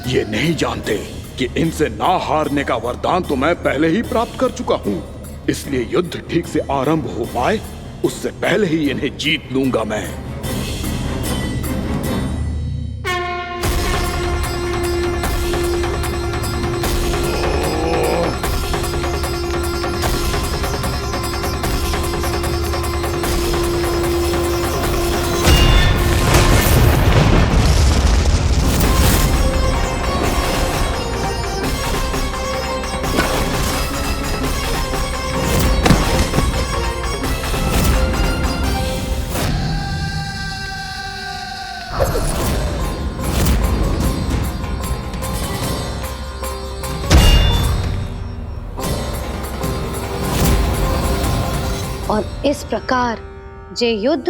ये नहीं जानते कि इनसे ना हारने का वरदान तो मैं पहले ही प्राप्त कर चुका हूँ। इसलिए युद्ध ठीक से आरंभ हो पाए उससे पहले ही इन्हें जीत लूंगा मैं। और इस प्रकार ये युद्ध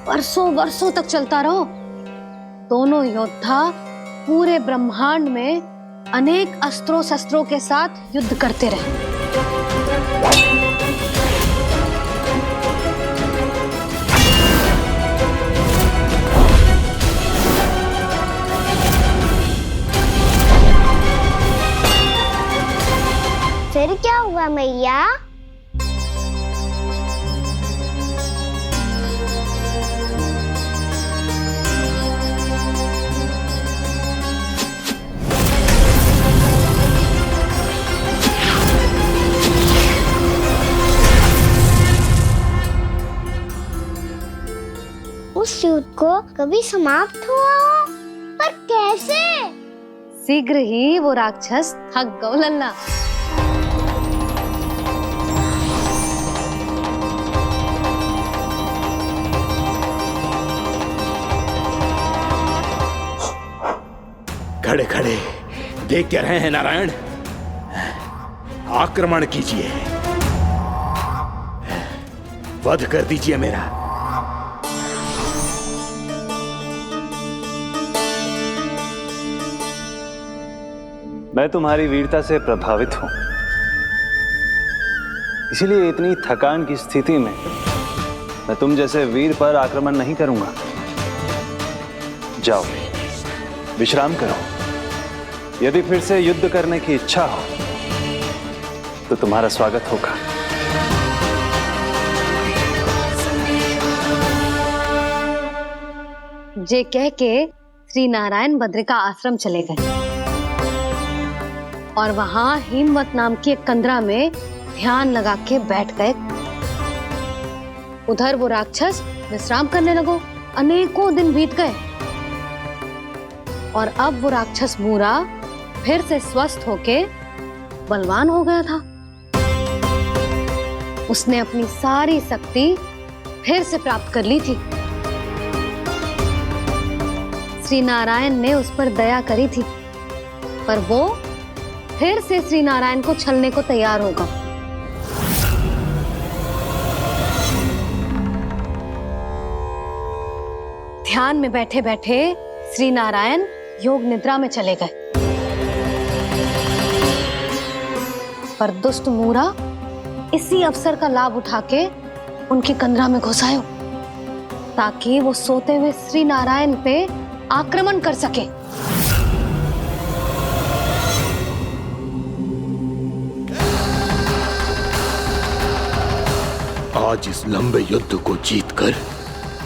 वर्षों वर्षों तक चलता रहो। दोनों योद्धा पूरे ब्रह्मांड में अनेक अस्त्रों शस्त्रों के साथ युद्ध करते रहे। फिर क्या हुआ मैया? उस युद्ध को कभी समाप्त हुआ हो, पर कैसे? शीघ्र ही वो राक्षस थक गौ लल्ला। खड़े खड़े देख क्या रहे हैं नारायण? आक्रमण कीजिए, वध कर दीजिए मेरा। मैं तुम्हारी वीरता से प्रभावित हूं, इसीलिए इतनी थकान की स्थिति में मैं तुम जैसे वीर पर आक्रमण नहीं करूंगा। जाओ विश्राम करो। यदि फिर से युद्ध करने की इच्छा हो तो तुम्हारा स्वागत होगा। ये कह के श्री नारायण बद्रिका आश्रम चले गए और वहां हिमवत नाम की एक कंदरा में ध्यान लगा के बैठ गए। उधर वो राक्षस विश्राम करने लगो। अनेकों दिन बीत गए और अब वो राक्षस मूरा फिर से स्वस्थ होके बलवान हो गया था। उसने अपनी सारी शक्ति फिर से प्राप्त कर ली थी। श्री नारायण ने उस पर दया करी थी, पर वो फिर से श्री नारायण को छलने को तैयार होगा। ध्यान में बैठे बैठे श्री नारायण योग निद्रा में चले गए, पर दुष्ट मूरा इसी अवसर का लाभ उठा के उनकी कंदरा में घुस आयो ताकि वो सोते हुए श्री नारायण पे आक्रमण कर सके। आज इस लंबे युद्ध को जीतकर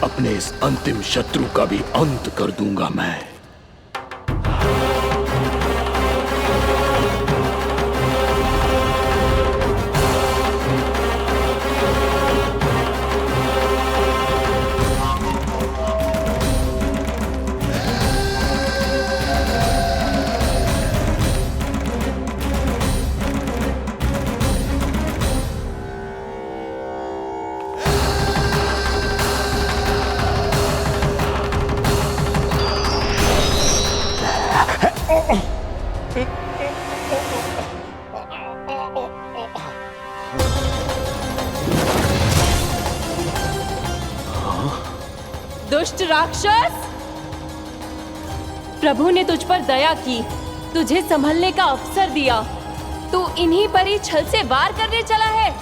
अपने इस अंतिम शत्रु का भी अंत कर दूंगा मैं। दुष्ट राक्षस, प्रभु ने तुझ पर दया की, तुझे संभलने का अवसर दिया। तू इन्हीं पर ही छल से वार करने चला है।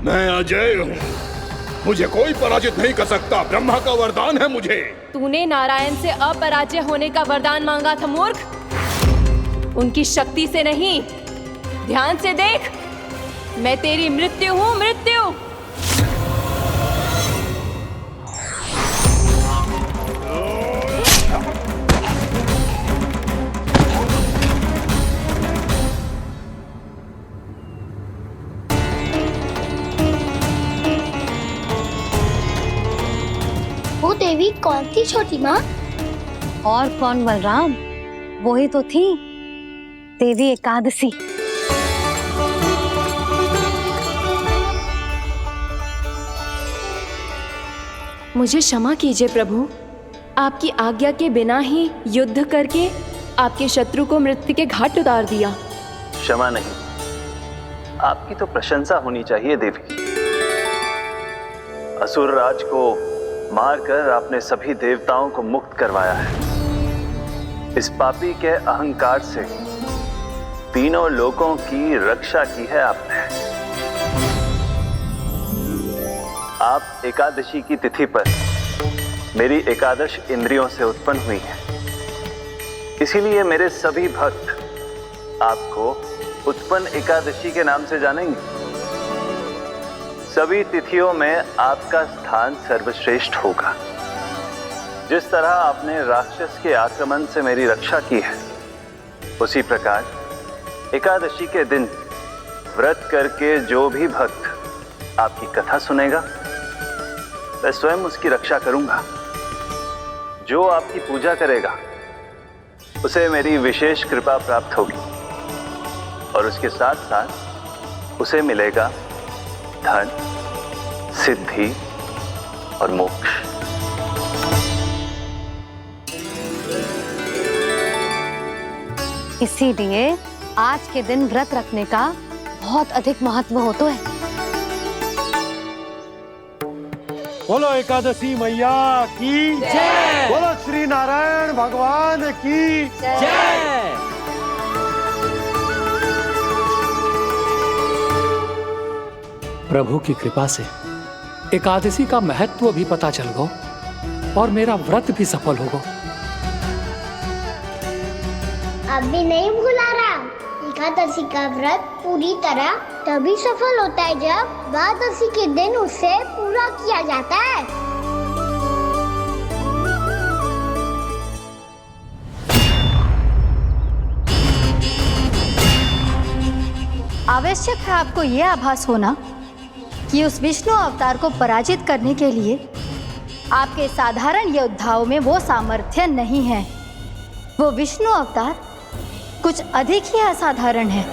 मैं अजय हूँ, मुझे कोई पराजित नहीं कर सकता। ब्रह्मा का वरदान है मुझे। तूने नारायण से अपराजय होने का वरदान मांगा था मूर्ख, उनकी शक्ति से नहीं। ध्यान से देख, मैं तेरी मृत्यु हूँ, मृत्यु। वो देवी कौन थी छोटी माँ? और कौन बलराम, वही तो थी देवी एकादशी। मुझे क्षमा कीजिए प्रभु, आपकी आज्ञा के बिना ही युद्ध करके आपके शत्रु को मृत्यु के घाट उतार दिया। क्षमा नहीं, आपकी तो प्रशंसा होनी चाहिए देवी। असुर राज को मारकर आपने सभी देवताओं को मुक्त करवाया है। इस पापी के अहंकार से तीनों लोकों की रक्षा की है आपने। आप एकादशी की तिथि पर मेरी एकादश इंद्रियों से उत्पन्न हुई हैं। इसीलिए मेरे सभी भक्त आपको उत्पन्न एकादशी के नाम से जानेंगे। सभी तिथियों में आपका स्थान सर्वश्रेष्ठ होगा। जिस तरह आपने राक्षस के आक्रमण से मेरी रक्षा की है, उसी प्रकार एकादशी के दिन व्रत करके जो भी भक्त आपकी कथा सुनेगा, मैं स्वयं उसकी रक्षा करूंगा। जो आपकी पूजा करेगा, उसे मेरी विशेष कृपा प्राप्त होगी और उसके साथ साथ उसे मिलेगा धन, सिद्धि और मोक्ष। इसीलिए आज के दिन व्रत रखने का बहुत अधिक महत्व होता है। बोलो एकादशी मैया की जय। बोलो श्री नारायण भगवान की जय। प्रभु की कृपा से एकादशी का महत्व भी पता चल गो और मेरा व्रत भी सफल होगा। अभी नहीं भूला राम, एकादशी का व्रत पूरी तरह तभी सफल होता है जब द्वादशी के दिन उसे पूरा किया जाता है। आवश्यक है आपको यह आभास होना कि उस विष्णु अवतार को पराजित करने के लिए आपके साधारण योद्धाओं में वो सामर्थ्य नहीं है। वो विष्णु अवतार कुछ अधिक ही असाधारण है।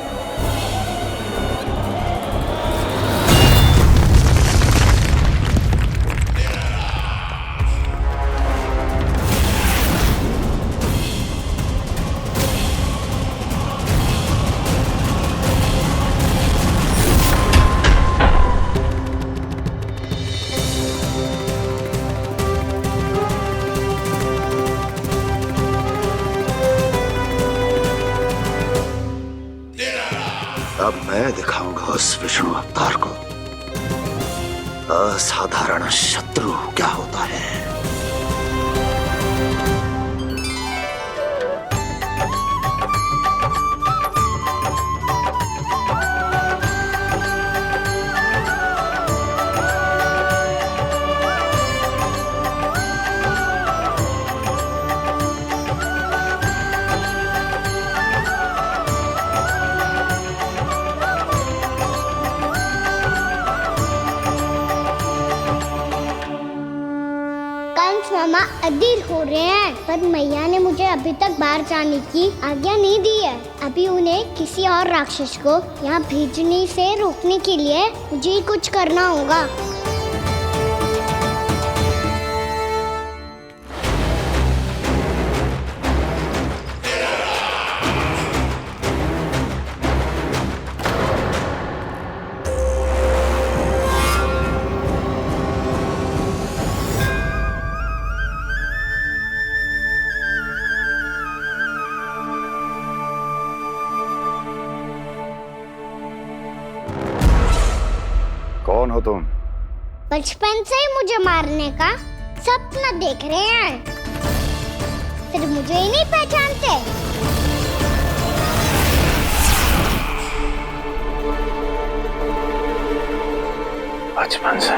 अब मैं दिखाऊंगा उस विष्णु अवतार को असाधारण शत्रु क्या होता है। मामा अधीर हो रहे हैं, पर मैया ने मुझे अभी तक बाहर जाने की आज्ञा नहीं दी है। अभी उन्हें किसी और राक्षस को यहाँ भेजने से रोकने के लिए मुझे ही कुछ करना होगा। कौन हो तुम? बचपन से ही मुझे मारने का सपना देख रहे हैं, सिर्फ मुझे ही नहीं पहचानते। बचपन से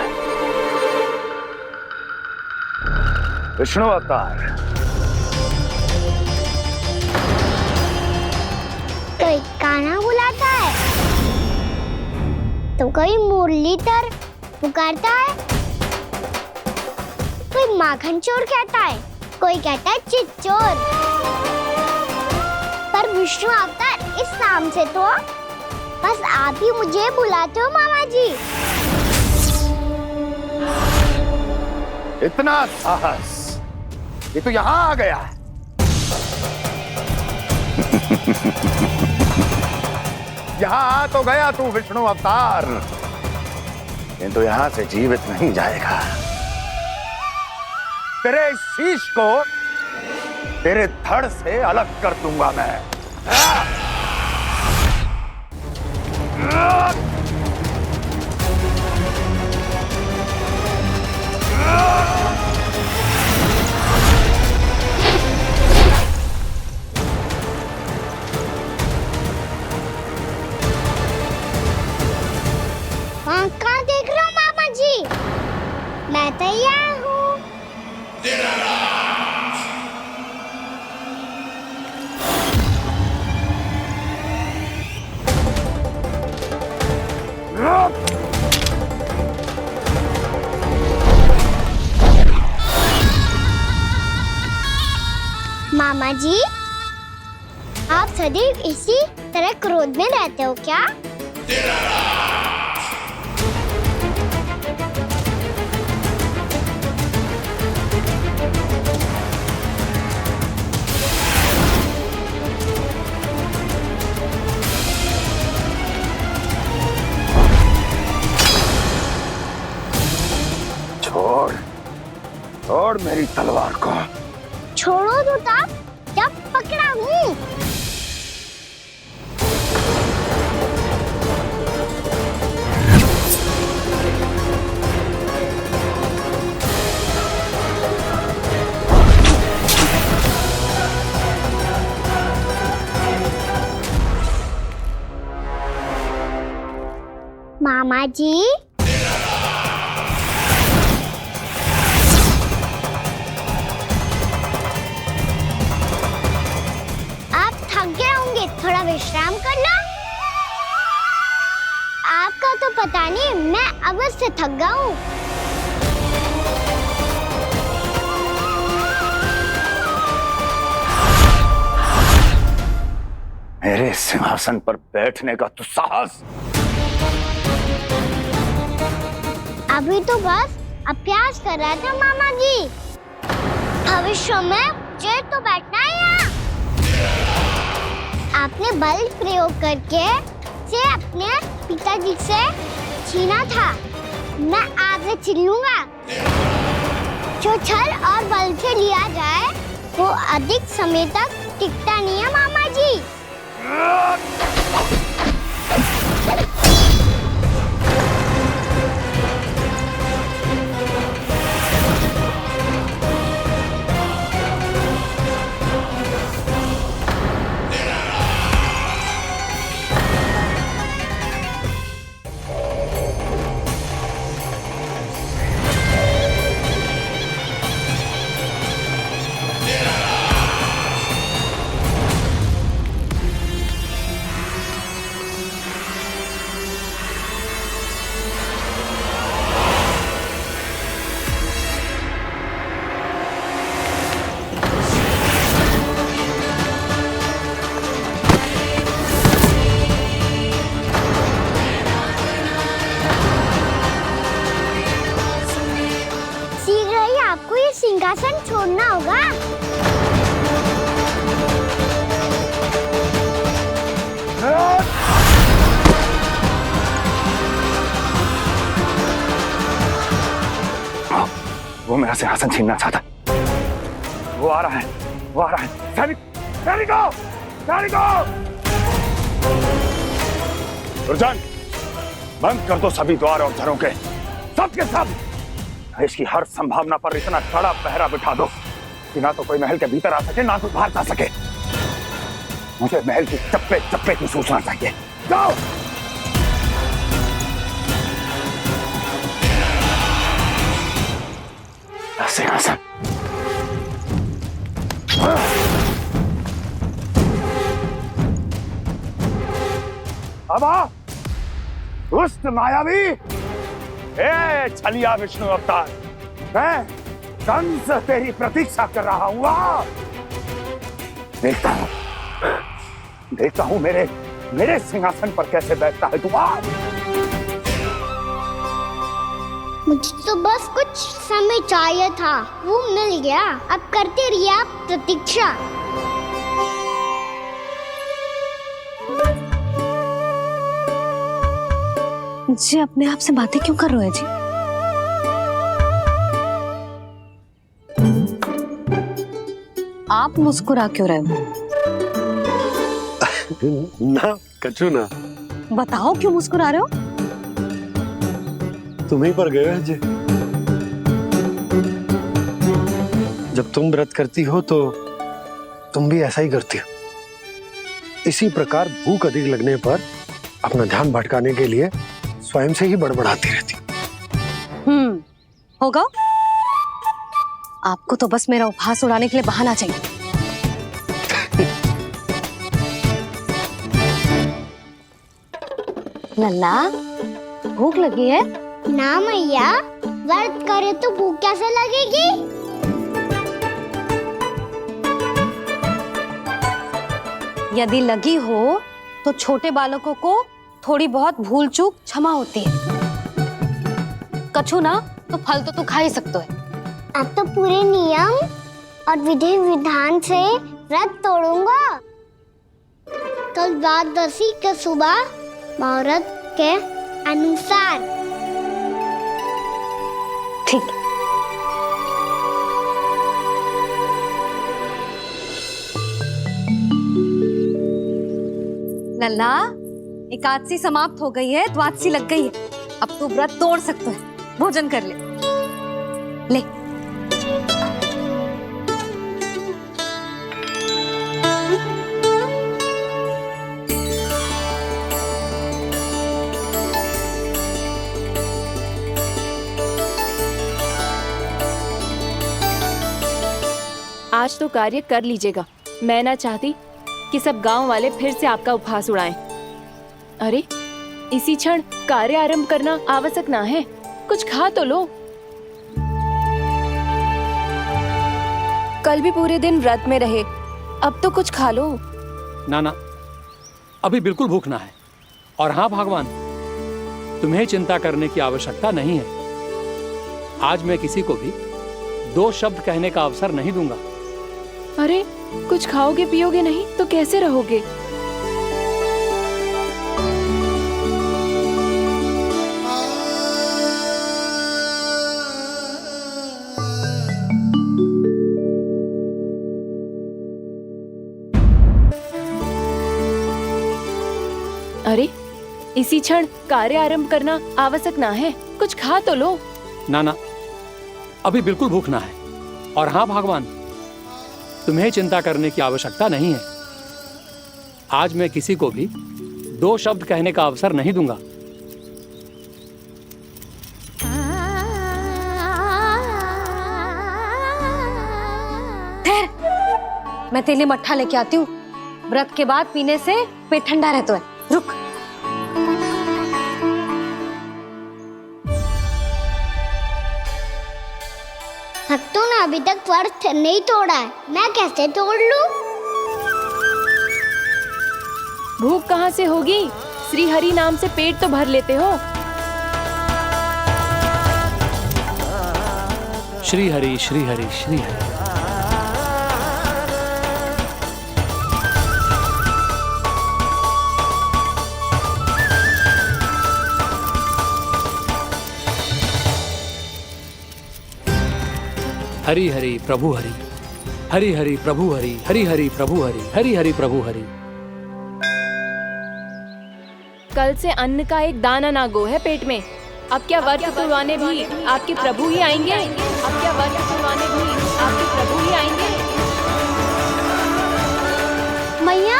विष्णु अवतार। कोई कान्हा बुलाता है तो कोई मुरलीधर पुकारता है, कोई माखन चोर कहता है, कोई कहता है चिच्चोर। पर विष्णु अवतार इस नाम से तो बस आप ही मुझे बुलाते हो मामा जी। इतना साहस ये तो यहाँ आ गया। यहाँ आ तो गया तू विष्णु अवतार, किंतु यहाँ से जीवित नहीं जाएगा। तेरे इस शीश को तेरे धड़ से अलग कर दूंगा मैं। वहाँ कहाँ देख रहे हो मामा जी? मैं तैयार हूँ। मामा जी, आप सदैव इसी तरह क्रोध में रहते हो क्या? छोड़ छोड़ मेरी तलवार को। छोड़ो तो तब जब पकड़ा हूँ। मामा जी, थोड़ा विश्राम कर लो। आपका तो पता नहीं, मैं अवश्य थक गया हूँ। मेरे सिंहासन पर बैठने का तू साहस? अभी तो बस अभ्यास कर रहा था मामा जी। भविष्य में मुझे तो बैठना है यहाँ। आपने बल प्रयोग करके से अपने पिताजी से छीना था, मैं आज छीन लूंगा। जो छल और बल से लिया जाए वो अधिक समय तक टिकता नहीं है मामा जी। सिंहासन छोड़ना होगा। वो मेरा सिंहासन छीनना चाहता। वो आ रहा है, वो आ रहा है। सैनिक, सैनिकों, सैनिकों! दुर्जन, बंद कर दो सभी द्वार और झरोखे, सब के सब। इसकी हर संभावना पर इतना कड़ा पहरा बिठा दो कि ना तो कोई महल के भीतर आ सके, ना कोई बाहर जा सके। मुझे महल की चप्पे चप्पे की सूचना चाहिए। जाओ। सिंहासन। अब आ, दुष्ट मायावी, ए छलिया विष्णु अवतार, मैं कंस तेरी प्रतीक्षा कर रहा हूं। आ, देखता हूं मेरे सिंहासन पर कैसे बैठता है तू। आ, मुझे तो बस कुछ समय चाहिए था, वो मिल गया। अब करते रहिए आप प्रतीक्षा। जी अपने आप से बातें क्यों कर रहे हैं जी? आप मुस्कुरा क्यों रहे हो? ना कछु ना। बताओ क्यों मुस्कुरा रहे हो? तुम्हीं पर गए हैं जी। जब तुम व्रत करती हो तो तुम भी ऐसा ही करती हो। इसी प्रकार भूख अधिक लगने पर अपना ध्यान भटकाने के लिए स्वयं से ही बड़बड़ाती रहती। होगा। आपको तो बस मेरा उपहास उड़ाने के लिए बहाना चाहिए। लल्ला, भूख लगी है? ना मैया, व्रत करे तो भूख कैसे लगेगी? यदि लगी हो तो छोटे बालकों को थोड़ी बहुत भूल चूक क्षमा होती है। कछु ना तो फल तो तू खा ही सकते है। अब तो पूरे नियम और विधि विधान से व्रत तोड़ूंगा। कल द्वादशी के सुबह मुहूर्त के अनुसार। ठीक। लल्ला, एकादशी समाप्त हो गई है, द्वादशी लग गई है। अब तू व्रत तोड़ सकते है। भोजन कर ले। ले। आज तो कार्य कर लीजिएगा। मैं ना चाहती कि सब गांव वाले फिर से आपका उपहास उड़ाएं। अरे, इसी क्षण कार्य आरंभ करना आवश्यक ना है। कुछ खा तो लो। कल भी पूरे दिन व्रत में रहे, अब तो कुछ खा लो। ना, अभी बिल्कुल भूख ना है। और हाँ भगवान, तुम्हें चिंता करने की आवश्यकता नहीं है। आज मैं किसी को भी 2 शब्द कहने का अवसर नहीं दूंगा। अरे, कुछ खाओगे पियोगे नहीं तो कैसे रहोगे? अरे, इसी क्षण कार्य आरंभ करना आवश्यक ना है। कुछ खा तो लो। ना, अभी बिल्कुल भूख ना है। और हाँ भगवान, तुम्हें चिंता करने की आवश्यकता नहीं है। आज मैं किसी को भी 2 शब्द कहने का अवसर नहीं दूंगा। मैं तेरे लिए मट्ठा लेके आती हूँ। व्रत के बाद पीने से पेट ठंडा रहता है। रुक। भक्तों ने अभी तक व्रत नहीं तोड़ा है, मैं कैसे तोड़ लूं? भूख कहाँ से होगी? श्री हरि नाम से पेट तो भर लेते हो। श्री हरि, श्री हरि, श्री हरि। हरि हरि प्रभु हरि, हरि हरि प्रभु हरि, हरि हरि प्रभु हरि, हरि हरि प्रभु हरि। कल से अन्न का एक दाना ना गो है पेट में। अब क्या व्रत तुड़वाने भी आपके प्रभु ही आएंगे? अब क्या व्रत तुड़वाने भी आपके प्रभु ही आएंगे? मैया,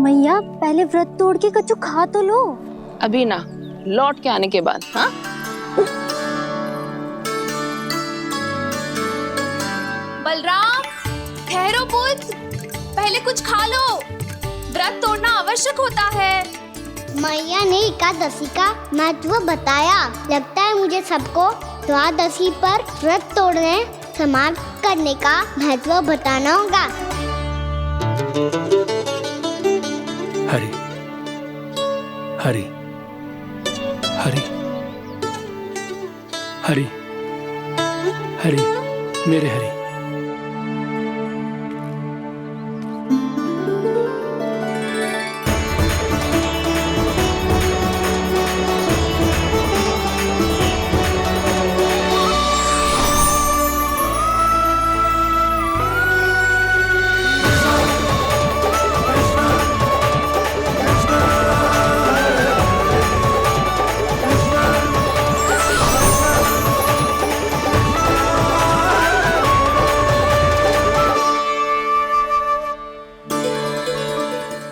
मैया पहले व्रत तोड़ के कच्चू खा तो लो। अभी ना, लौट के आने के बाद। हाँ, बलराम, ठहरो पुत्र, पहले कुछ खा लो। व्रत तोड़ना आवश्यक होता है। मैया ने एकादशी का महत्व बताया। लगता है मुझे सबको द्वादशी पर व्रत तोड़ने समाप्त करने का महत्व बताना होगा। हरि हरि हरि हरि हरि मेरे हरि।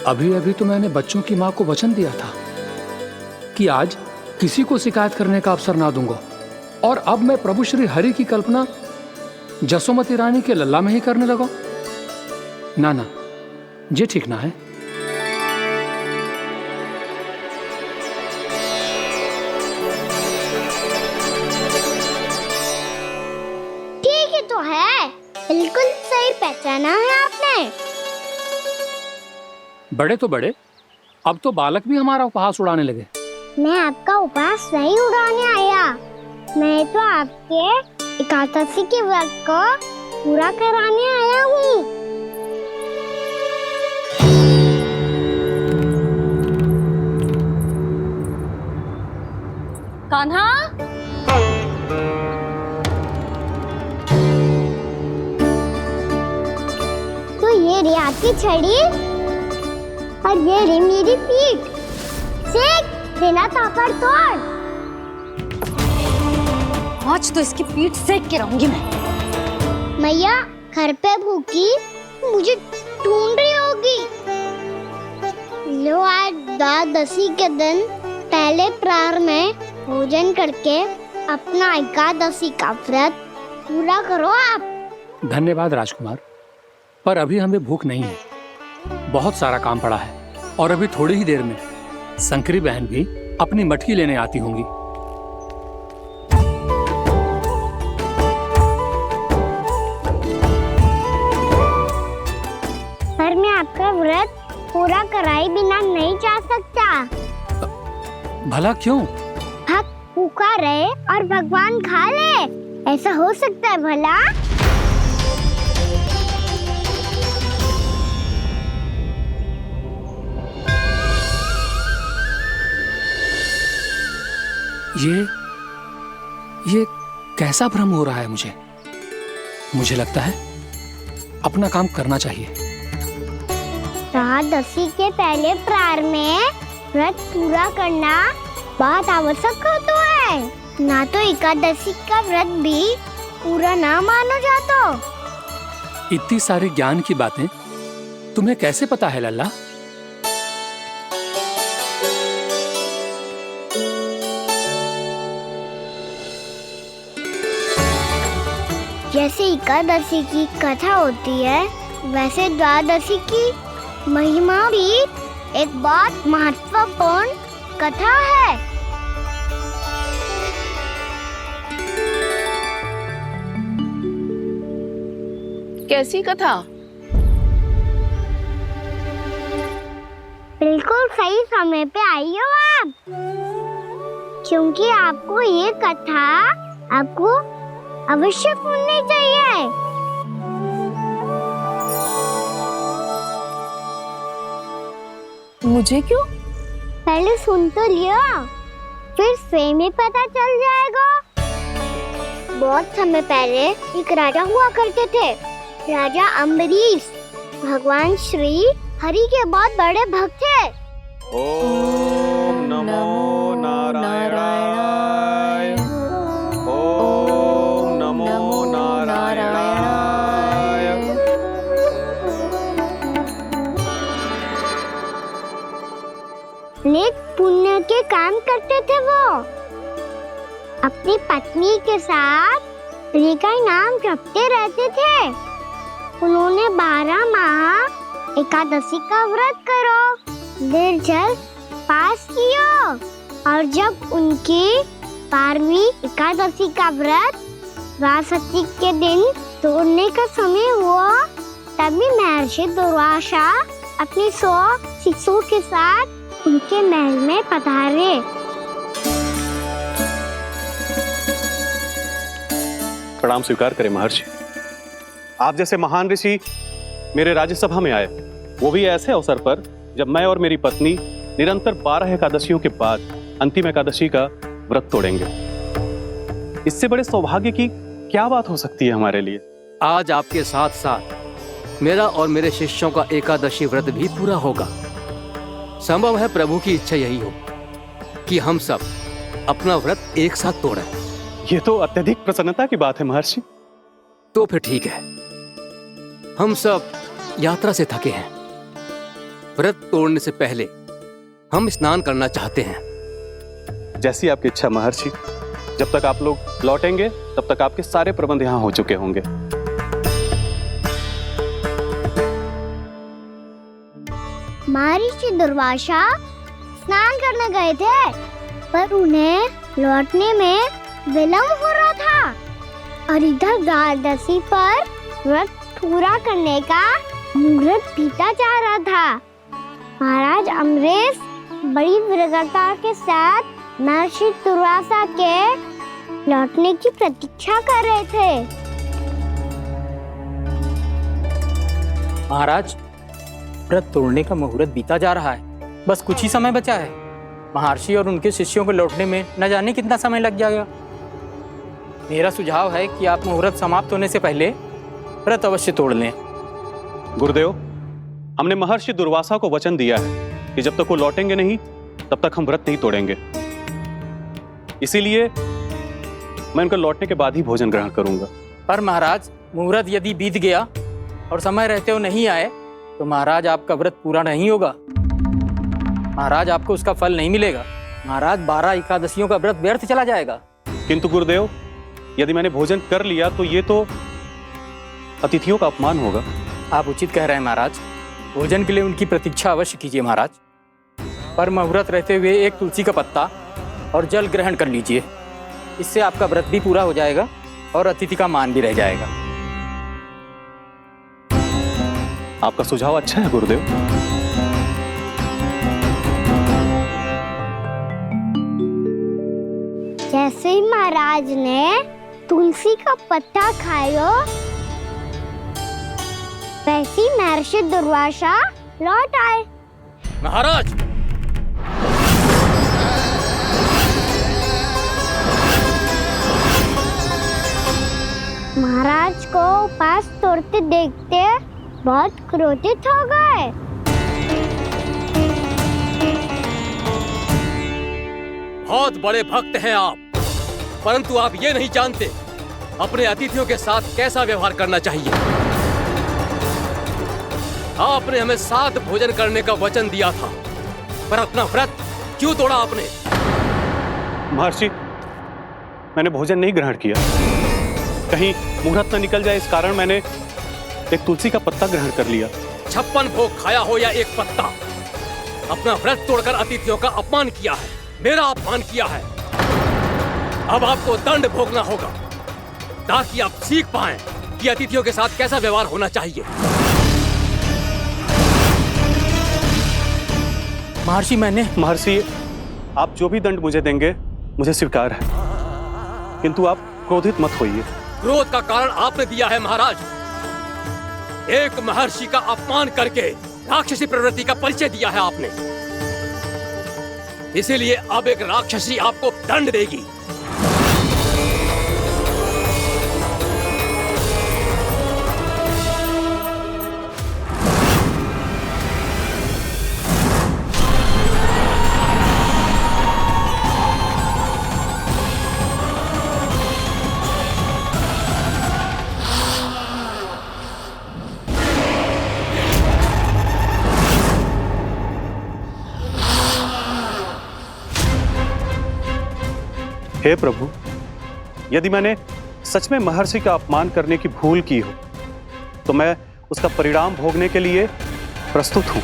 अभी अभी तो मैंने बच्चों की माँ को वचन दिया था कि आज किसी को शिकायत करने का अवसर ना दूंगा, और अब मैं प्रभु श्री हरि की कल्पना जसोमती रानी के लल्ला में ही करने लगा। ना ना, ये ठीक ना है। ठीक ही तो है, बिल्कुल सही पहचाना है आपने। बड़े तो बड़े, अब तो बालक भी हमारा उपहास उड़ाने लगे। मैं आपका उपहास नहीं उड़ाने आया, मैं तो आपके एकादशी के व्रत को पूरा कराने आया हूँ। कान्हा, तो ये रे आपकी छड़ी और ये रे मेरी पीठ। सेक बिना तापड़ तोड़। आज तो इसकी पीठ सेक के रहूंगी मैं। मैया घर पे भूखी मुझे ढूंढ रही होगी। लो, आज द्वादशी के दिन पहले प्रहर में भोजन करके अपना एकादशी का व्रत पूरा करो आप। धन्यवाद राजकुमार, पर अभी हमें भूख नहीं है। बहुत सारा काम पड़ा है, और अभी थोड़ी ही देर में शंकरी बहन भी अपनी मटकी लेने आती होंगी। पर मैं आपका व्रत पूरा कराए बिना नहीं जा सकता। भला क्यों? भक्त भूखा रहे और भगवान खा ले, ऐसा हो सकता है भला? ये कैसा भ्रम हो रहा है मुझे? मुझे लगता है अपना काम करना चाहिए। द्वादशी के पहले प्रहर में व्रत पूरा करना बहुत आवश्यक होता है। ना तो एकादशी का व्रत भी पूरा ना मानो जाता। इतनी सारी ज्ञान की बातें तुम्हें कैसे पता है लल्ला? जैसे एकादशी की कथा होती है, वैसे द्वादशी की महिमा भी एक बहुत महत्वपूर्ण कथा है। कैसी कथा? बिल्कुल सही समय पे आई हो आप, क्योंकि आपको ये कथा आपको अवश्य सुननी चाहिए। मुझे क्यों? पहले सुन तो लिया, फिर स्वयं ही पता चल जाएगा। बहुत समय पहले एक राजा हुआ करते थे, राजा अम्बरीश। भगवान श्री हरि के बहुत बड़े भक्त थे। ओम नमो नारायणाय। ओम नमो नारायणाय। नेक पुण्य के काम करते थे वो। अपनी पत्नी के साथ हरि का नाम जपते रहते थे। उन्होंने 12 माह एकादशी का व्रत करो, निर्जल पास किया, और जब उनकी 12वीं एकादशी का व्रत द्वादशी के दिन तोड़ने का समय हुआ, तभी महर्षि दुर्वासा अपनी 100 शिष्यों के साथ उनके महल में पधारे। प्रणाम स्वीकार करें महर्षि। आप जैसे महान ऋषि मेरे राज्यसभा में आए, वो भी ऐसे अवसर पर जब मैं और मेरी पत्नी निरंतर 12 एकादशियों के बाद अंतिम एकादशी का व्रत तोड़ेंगे। इससे बड़े सौभाग्य की क्या बात हो सकती है हमारे लिए। आज आपके साथ साथ मेरा और मेरे शिष्यों का एकादशी व्रत भी पूरा होगा। संभव है प्रभु की इच्छा यही हो कि हम सब अपना व्रत एक साथ तोड़ें। ये तो अत्यधिक प्रसन्नता की बात है महर्षि। तो फिर ठीक है, हम सब यात्रा से थके हैं। व्रत तोड़ने से पहले हम स्नान करना चाहते हैं। जैसी आपकी इच्छा महर्षि। जब तक आप लोग लौटेंगे तब तक आपके सारे प्रबंध यहाँ हो चुके होंगे। महर्षि दुर्वासा स्नान करने गए थे, पर उन्हें लौटने में विलंब हो रहा था, और इधर द्वादशी पर व्रत पूरा करने का मुहूर्त बीता जा रहा था। महाराज अमरेश बड़ी विरगता के साथ महर्षि दुर्वासा के लौटने की प्रतीक्षा कर रहे थे। महाराज, व्रत तोड़ने का मुहूर्त बीता जा रहा है, बस कुछ ही समय बचा है। महर्षि और उनके शिष्यों को लौटने में न जाने कितना समय लग जाएगा। मेरा सुझाव है कि आप मुहूर्त समाप्त होने से पहले व्रत अवश्य तोड़ लें। गुरुदेव, हमने महर्षि दुर्वासा को वचन दिया है कि जब तक वो लौटेंगे नहीं तब तक हम व्रत नहीं तोड़ेंगे। इसीलिए मैं उनके लौटने के बाद ही भोजन ग्रहण करूंगा। पर महाराज, मुहूर्त यदि बीत गया और समय रहते हुए नहीं आए तो महाराज आपका व्रत पूरा नहीं होगा। महाराज, आपको उसका फल नहीं मिलेगा। महाराज, 12 एकादशियों का व्रत व्यर्थ चला जाएगा। किंतु गुरुदेव, यदि मैंने भोजन कर लिया तो ये तो अतिथियों का अपमान होगा। आप उचित कह रहे हैं महाराज, भोजन के लिए उनकी प्रतीक्षा अवश्य कीजिए महाराज। पर मुहूर्त रहते हुए एक तुलसी का पत्ता और जल ग्रहण कर लीजिए। इससे आपका व्रत भी पूरा हो जाएगा और अतिथि का मान भी रह जाएगा। आपका सुझाव अच्छा है गुरुदेव। जैसे ही महाराज ने तुलसी का पत्ता खाया, वैसे ही महर्षि दुर्वासा लौट आए। महाराज, महाराज को उपास तोड़ते देखते बहुत क्रोधित हो गए। बहुत बड़े भक्त हैं आप, परंतु आप ये नहीं जानते अपने अतिथियों के साथ कैसा व्यवहार करना चाहिए। आपने हमें साथ भोजन करने का वचन दिया था, पर अपना व्रत क्यों तोड़ा आपने? महर्षि, मैंने भोजन नहीं ग्रहण किया। कहीं मुहूर्त न निकल जाए इस कारण मैंने एक तुलसी का पत्ता ग्रहण कर लिया। 56 भोग खाया हो या एक पत्ता, अपना व्रत तोड़कर अतिथियों का अपमान किया है, मेरा अपमान किया है। अब आपको दंड भोगना होगा ताकि आप सीख पाएं कि अतिथियों के साथ कैसा व्यवहार होना चाहिए। महर्षि, आप जो भी दंड मुझे देंगे मुझे स्वीकार है, किंतु आप क्रोधित मत होइए। क्रोध का कारण आपने दिया है महाराज। एक महर्षि का अपमान करके राक्षसी प्रवृत्ति का परिचय दिया है आपने। इसीलिए अब एक राक्षसी आपको दंड देगी। हे प्रभु, यदि मैंने सच में महर्षि का अपमान करने की भूल की हो तो मैं उसका परिणाम भोगने के लिए प्रस्तुत हूं।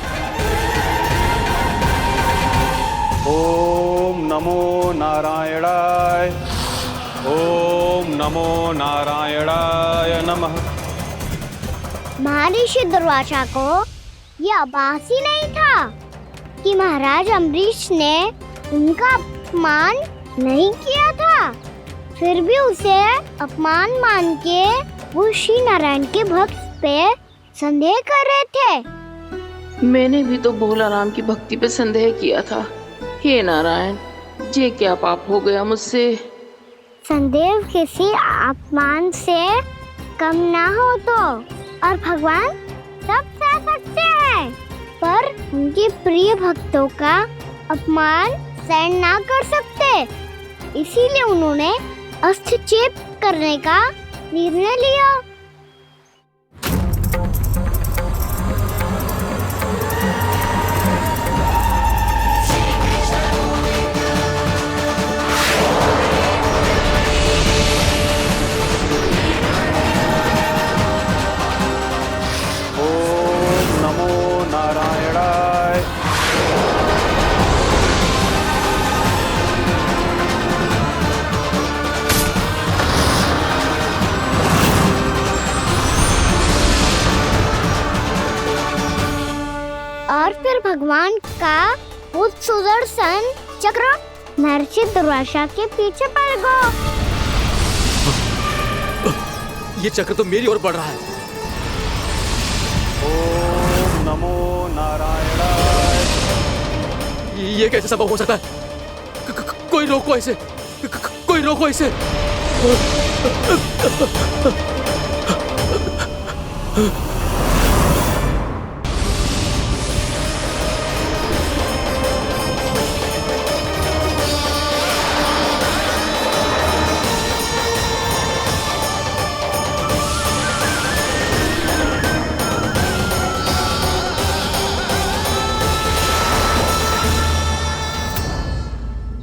ओम नमो नारायणाय, ओम नमो नारायणाय नमः। महर्षि दुर्वासा को ये आभास ही नहीं था कि महाराज अम्बरीश ने उनका अपमान नहीं किया था। फिर भी उसे अपमान मान के वो श्री नारायण के भक्त पे संदेह कर रहे थे। मैंने भी तो भोला राम की भक्ति पे संदेह किया था। हे नारायण, ये क्या पाप हो गया मुझसे? संदेह किसी अपमान से कम ना हो तो, और भगवान सब सह सकते हैं, पर उनके प्रिय भक्तों का अपमान सहन ना कर सकते। इसीलिए उन्होंने अस्त्रक्षेप करने का निर्णय लिया। ओम नमो नारायणाय। और फिर भगवान का वो सुदर्शन चक्र महर्षि दुर्वासा के पीछे पड़ गया। ये चक्र तो मेरी ओर बढ़ रहा है। ओम नमो नारायणाय। ये कैसे संभव हो सकता है? कोई रोको इसे, कोई रोको इसे।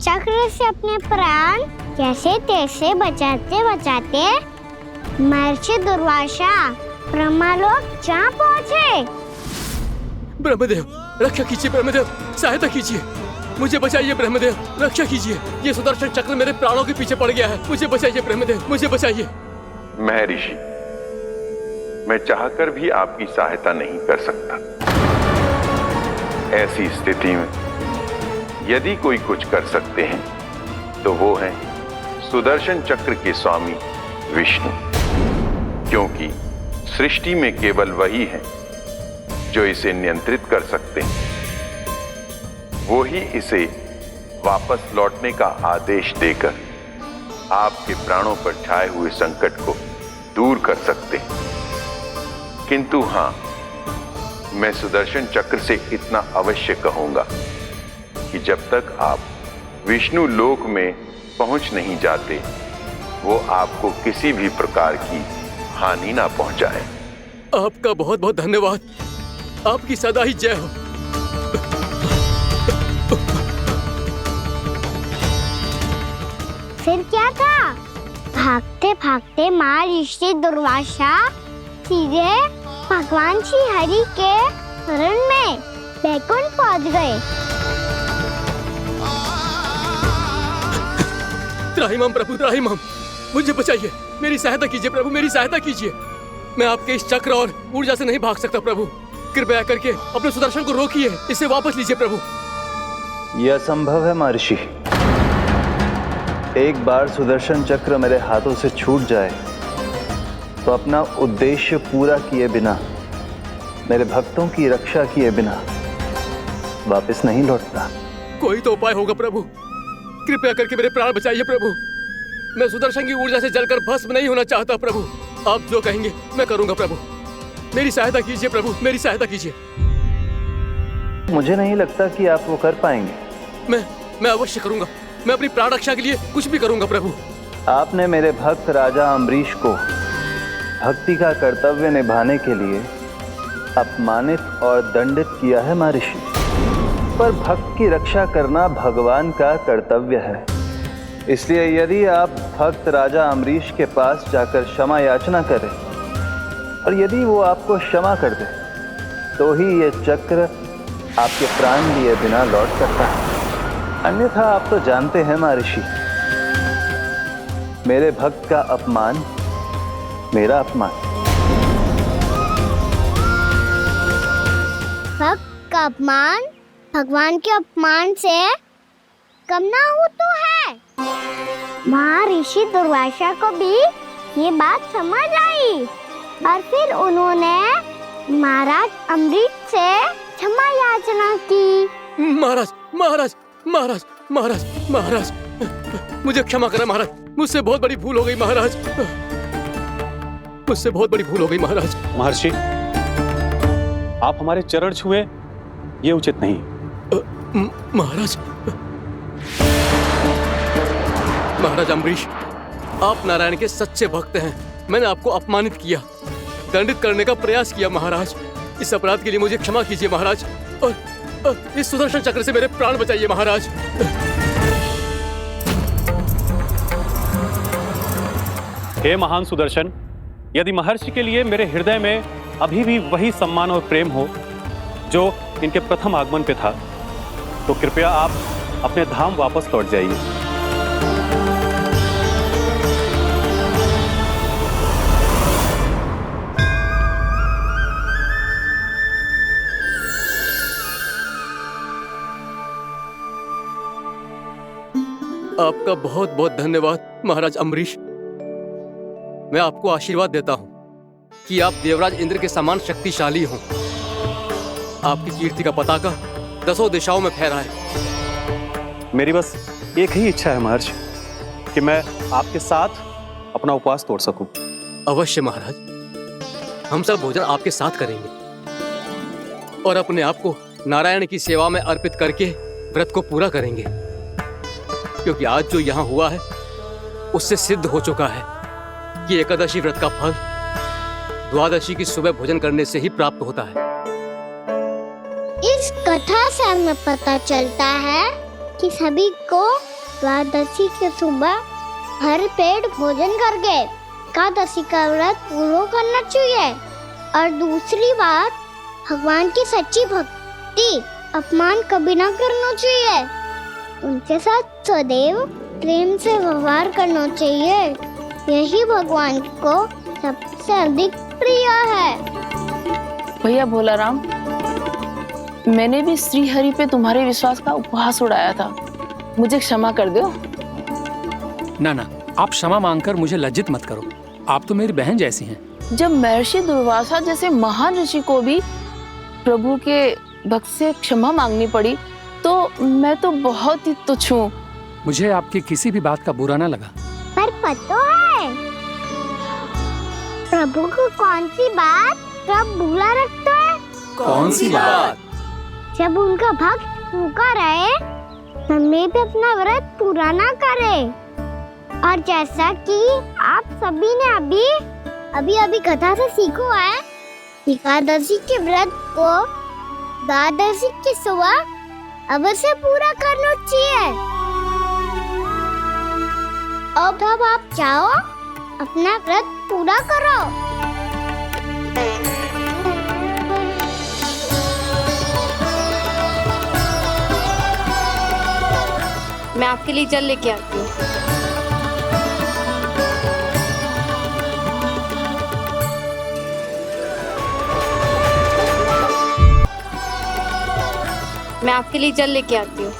चक्र से अपने प्राण कैसे तैसे बचाते बचाते महर्षि दुर्वासा ब्रह्मलोक जा पहुँचे। ब्रह्मदेव, रक्षा कीजिए। ब्रह्मदेव, सहायता कीजिए। मुझे बचाइए ब्रह्मदेव, रक्षा कीजिए। ये सुदर्शन चक्र मेरे प्राणों के पीछे पड़ गया है। मुझे बचाइए ब्रह्मदेव, मुझे बचाइए। महर्षि, मैं चाहकर भी आपकी सहायता नहीं कर सकता। ऐसी स्थिति में यदि कोई कुछ कर सकते हैं तो वो हैं सुदर्शन चक्र के स्वामी विष्णु, क्योंकि सृष्टि में केवल वही है जो इसे नियंत्रित कर सकते हैं। वो ही इसे वापस लौटने का आदेश देकर आपके प्राणों पर छाए हुए संकट को दूर कर सकते हैं। किंतु हां, मैं सुदर्शन चक्र से इतना अवश्य कहूंगा कि जब तक आप विष्णु लोक में पहुंच नहीं जाते, वो आपको किसी भी प्रकार की हानि ना पहुंचाए। आपका बहुत बहुत धन्यवाद। आपकी सदा ही जय हो। फिर क्या था? भागते भागते महर्षि दुर्वासा सीधे भगवान श्री हरि के शरण में बैकुंठ पहुंच गए। त्राहिमाम प्रभु, त्राहिमाम, मुझे बचाइए। मेरी सहायता कीजिए प्रभु, मेरी सहायता कीजिए। मैं आपके इस चक्र और ऊर्जा से नहीं भाग सकता प्रभु। कृपया करके अपने सुदर्शन को रोकिए, इसे वापस लीजिए प्रभु। यह असंभव है महर्षि। एक बार सुदर्शन चक्र मेरे हाथों से छूट जाए तो अपना उद्देश्य पूरा किए बिना, मेरे भक्तों की रक्षा किए बिना वापस नहीं लौटता। कोई तो उपाय होगा प्रभु। कृपया करके मेरे प्राण बचाइए प्रभु। मैं सुदर्शन की ऊर्जा से जलकर भस्म नहीं होना चाहता प्रभु। आप जो कहेंगे मैं करूंगा प्रभु। मेरी सहायता कीजिए प्रभु, मेरी सहायता कीजिए। मुझे नहीं लगता कि आप वो कर पाएंगे। मैं अवश्य करूंगा। मैं अपनी प्राण रक्षा के लिए कुछ भी करूंगा प्रभु। आपने मेरे भक्त राजा अम्बरीश को भक्ति का कर्तव्य निभाने के लिए अपमानित और दंडित किया है महर्षि, पर भक्त की रक्षा करना भगवान का कर्तव्य है। इसलिए यदि आप भक्त राजा अम्बरीश के पास जाकर क्षमा याचना करें और यदि वो आपको क्षमा कर दे तो ही ये चक्र आपके प्राण लिए बिना लौट सकता है। अन्यथा आप तो जानते हैं महर्षि, मेरे भक्त का अपमान मेरा अपमान। भक्त का अपमान भगवान के अपमान से कम ना हो तो है। महर्षि दुर्वासा को भी ये बात समझ आई और फिर उन्होंने महाराज अम्बरीश से क्षमा याचना की। महाराज महाराज महाराज महाराज महाराज मुझे क्षमा करें महाराज, मुझसे बहुत बड़ी भूल हो गई महाराज, मुझसे बहुत बड़ी भूल हो गई महाराज। महर्षि, आप हमारे चरण छुए ये उचित नहीं। महाराज महाराज अम्बरीश, आप नारायण के सच्चे भक्त हैं। मैंने आपको अपमानित किया, दंडित करने का प्रयास किया महाराज। इस अपराध के लिए मुझे क्षमा कीजिए महाराज, और इस सुदर्शन चक्र से मेरे प्राण बचाइए महाराज। हे महान सुदर्शन, यदि महर्षि के लिए मेरे हृदय में अभी भी वही सम्मान और प्रेम हो जो इनके प्रथम आगमन पे था, तो कृपया आप अपने धाम वापस लौट जाइए। आपका बहुत बहुत धन्यवाद महाराज अम्बरीश। मैं आपको आशीर्वाद देता हूं कि आप देवराज इंद्र के समान शक्तिशाली हों। आपकी कीर्ति का पताका 10 दिशाओं में फहराए। मेरी बस एक ही इच्छा है महर्षि, कि मैं आपके साथ अपना उपवास तोड़ सकूं। अवश्य महाराज, हम सब भोजन आपके साथ करेंगे और अपने आप को नारायण की सेवा में अर्पित करके व्रत को पूरा करेंगे, क्योंकि आज जो यहाँ हुआ है उससे सिद्ध हो चुका है कि एकादशी व्रत का फल द्वादशी की सुबह भोजन करने से ही प्राप्त होता है। इस कथा से हमें पता चलता है कि सभी को द्वादशी की सुबह भर पेट भोजन करके एकादशी का व्रत पूरा करना चाहिए। और दूसरी बात, भगवान की सच्ची भक्ति अपमान कभी ना करना चाहिए। उनके साथ सदैव प्रेम से व्यवहार करना चाहिए। यही भगवान को सबसे अधिक प्रिय है। भैया भोला राम, मैंने भी श्री हरि पे तुम्हारे विश्वास का उपहास उड़ाया था, मुझे क्षमा कर दो। ना ना, आप क्षमा मांगकर मुझे लज्जित मत करो, आप तो मेरी बहन जैसी हैं। जब महर्षि दुर्वासा जैसे महान ऋषि को भी प्रभु के भक्त से क्षमा मांगनी पड़ी, तो मैं तो बहुत ही तुच्छ हूँ। मुझे आपकी किसी भी बात का बुरा ना लगा। पर पता है प्रभु को कौन सी बात कब बुरा रखता है? कौन सी बात? जब उनका भक्त भूखा रहे, समय पे अपना व्रत पूरा ना करे। और जैसा कि आप सभी ने अभी कथा से सीखो है, एकादशी के व्रत को द्वादशी की सुबह अवश्य पूरा करना चाहिए। अब आप जाओ, अपना व्रत पूरा करो। मैं आपके लिए जल लेके आती हूँ। मैं आपके लिए जल लेके आती हूँ।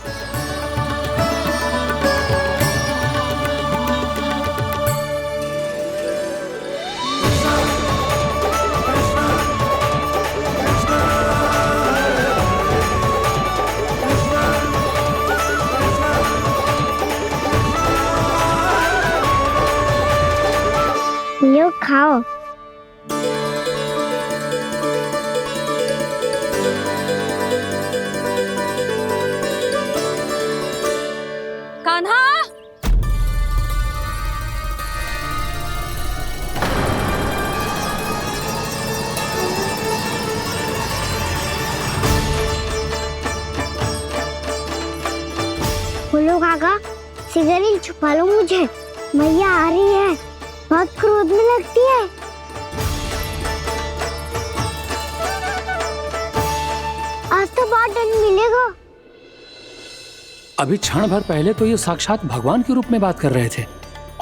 लो खाओ। कान्हा, बोलो काका, सिगरेट छुपा लो मुझे, मैया आ रही है, बहुत क्रोध में लगती है। आज तो बहुत दंड मिलेगा। अभी क्षण भर पहले तो ये साक्षात भगवान के रूप में बात कर रहे थे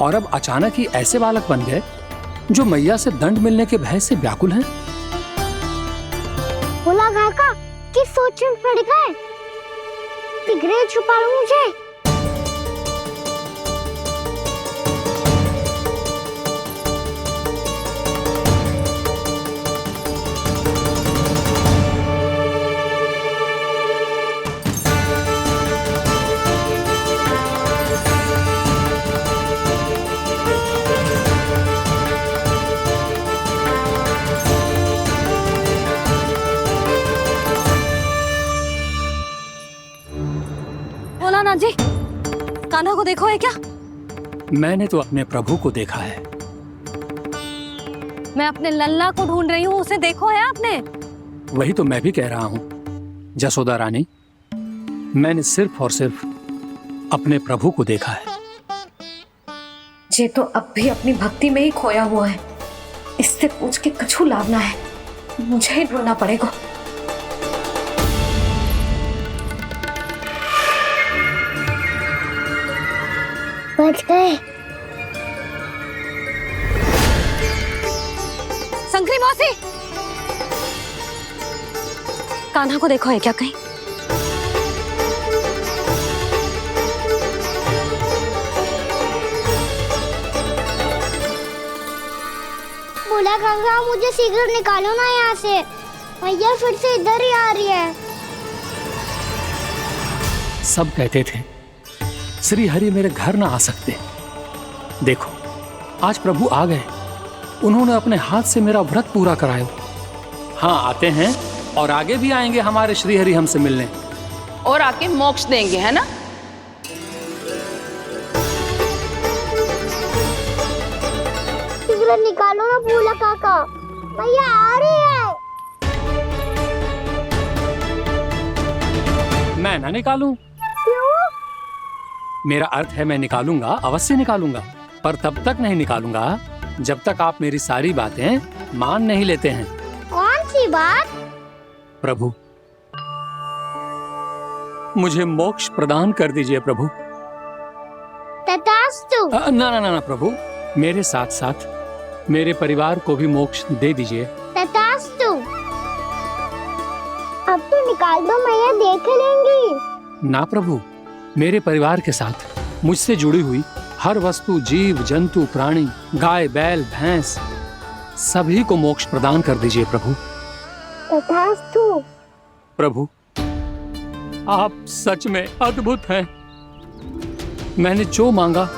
और अब अचानक ही ऐसे बालक बन गए जो मैया से दंड मिलने के भय से व्याकुल हैं। बोला काका किस सोच में पड़ गए? सिगरेट छुपा लो मुझे। भोलानाथ जी, कान्हा को देखो है क्या? मैंने तो अपने प्रभु को देखा है। मैं अपने लल्ला को ढूंढ रही हूँ, उसे देखो है आपने? वही तो मैं भी कह रहा हूँ जसोदा रानी, मैंने सिर्फ और सिर्फ अपने प्रभु को देखा है। ये तो अब भी अपनी भक्ति में ही खोया हुआ है, इससे पूछ के कछु लाभ ना है, मुझे ही ढूंढना पड़ेगा। बच गए। शंकरी मौसी, कान्हा को देखो है क्या कहीं? बोला काका मुझे सिगरेट निकालो ना यहाँ से, मैया फिर से इधर ही आ रही है। सब कहते थे श्री हरि मेरे घर ना आ सकते। देखो आज प्रभु आ गए, उन्होंने अपने हाथ से मेरा व्रत पूरा कराया। हाँ आते हैं और आगे भी आएंगे हमारे श्री हरि हमसे मिलने और आके मोक्ष देंगे, है ना? सिगरेट निकालो ना बोला काका, मैया आ रही है। मैं ना निकालूं? मेरा अर्थ है मैं निकालूंगा, अवश्य निकालूंगा, पर तब तक नहीं निकालूंगा जब तक आप मेरी सारी बातें मान नहीं लेते हैं। कौन सी बात? प्रभु मुझे मोक्ष प्रदान कर दीजिए प्रभु। तथास्तु। ना ना ना प्रभु, मेरे साथ साथ मेरे परिवार को भी मोक्ष दे दीजिए। तथास्तु। अब तो निकाल दो, मैया देख लेंगी। ना प्रभु, मेरे परिवार के साथ मुझसे जुड़ी हुई हर वस्तु, जीव जंतु, प्राणी, गाय बैल भैंस, सभी को मोक्ष प्रदान कर दीजिए प्रभु। तथास्तु। प्रभु आप सच में अद्भुत हैं। मैंने जो मांगा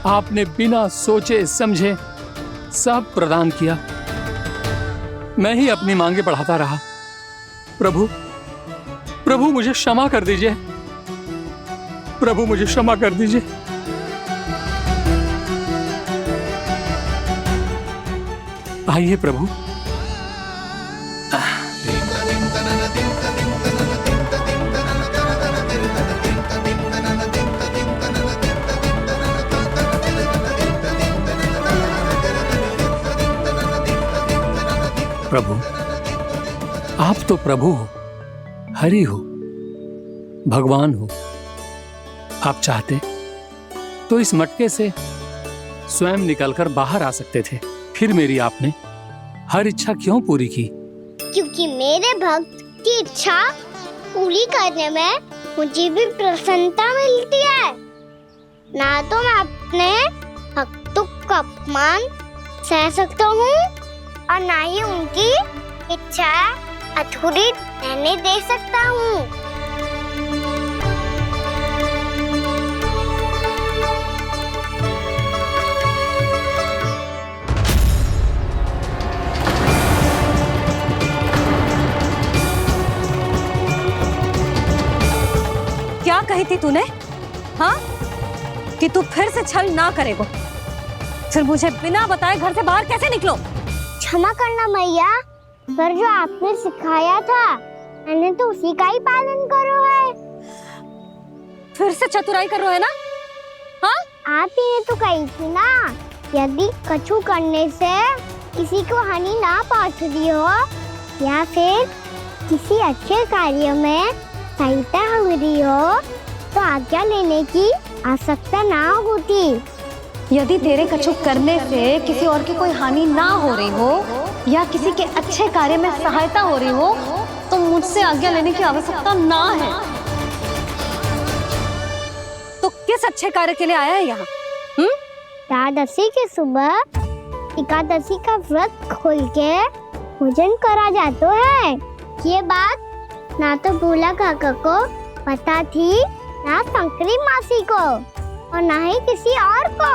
आपने बिना सोचे समझे सब प्रदान किया। मैं ही अपनी मांगे बढ़ाता रहा। प्रभु प्रभु मुझे क्षमा कर दीजिए, प्रभु मुझे क्षमा कर दीजिए। आइए प्रभु। प्रभु आप तो प्रभु हो, हरि हो, भगवान हो। आप चाहते तो इस मटके से स्वयं निकलकर बाहर आ सकते थे, फिर मेरी आपने हर इच्छा क्यों पूरी की? क्योंकि मेरे भक्त की इच्छा पूरी करने में मुझे भी प्रसन्नता मिलती है। ना तो मैं अपने भक्तों का अपमान सह सकता हूँ और ना ही उनकी इच्छा अधूरी रहने दे सकता हूँ। क्या कही थी तूने? हाँ, कि तू फिर से छल ना करेगा। फिर मुझे बिना बताए घर से बाहर कैसे निकलो? क्षमा करना मैया, पर जो आपने सिखाया था मैंने तो उसी का ही पालन करो है। फिर से चतुराई कर रहे हो ना? हाँ, आप ही ने तो कही थी ना, यदि कछु करने से किसी को हानि ना पहुंच रही हो या फिर किसी अच्छे कार्य में सहायता हो रही हो तो आज्ञा लेने की आवश्यकता ना होती। यदि तेरे कछु करने से किसी और की कोई हानि ना हो रही हो या किसी के अच्छे कार्य में सहायता हो रही हो तो मुझसे आज्ञा लेने की आवश्यकता ना है। तो किस अच्छे कार्य के लिए आया है यहाँ? एकादशी के सुबह एकादशी का व्रत खोल के भोजन करा जाता है। ये बात ना तो भोला काका को पता थी, ना शंकरी मासी को और ना ही किसी और को।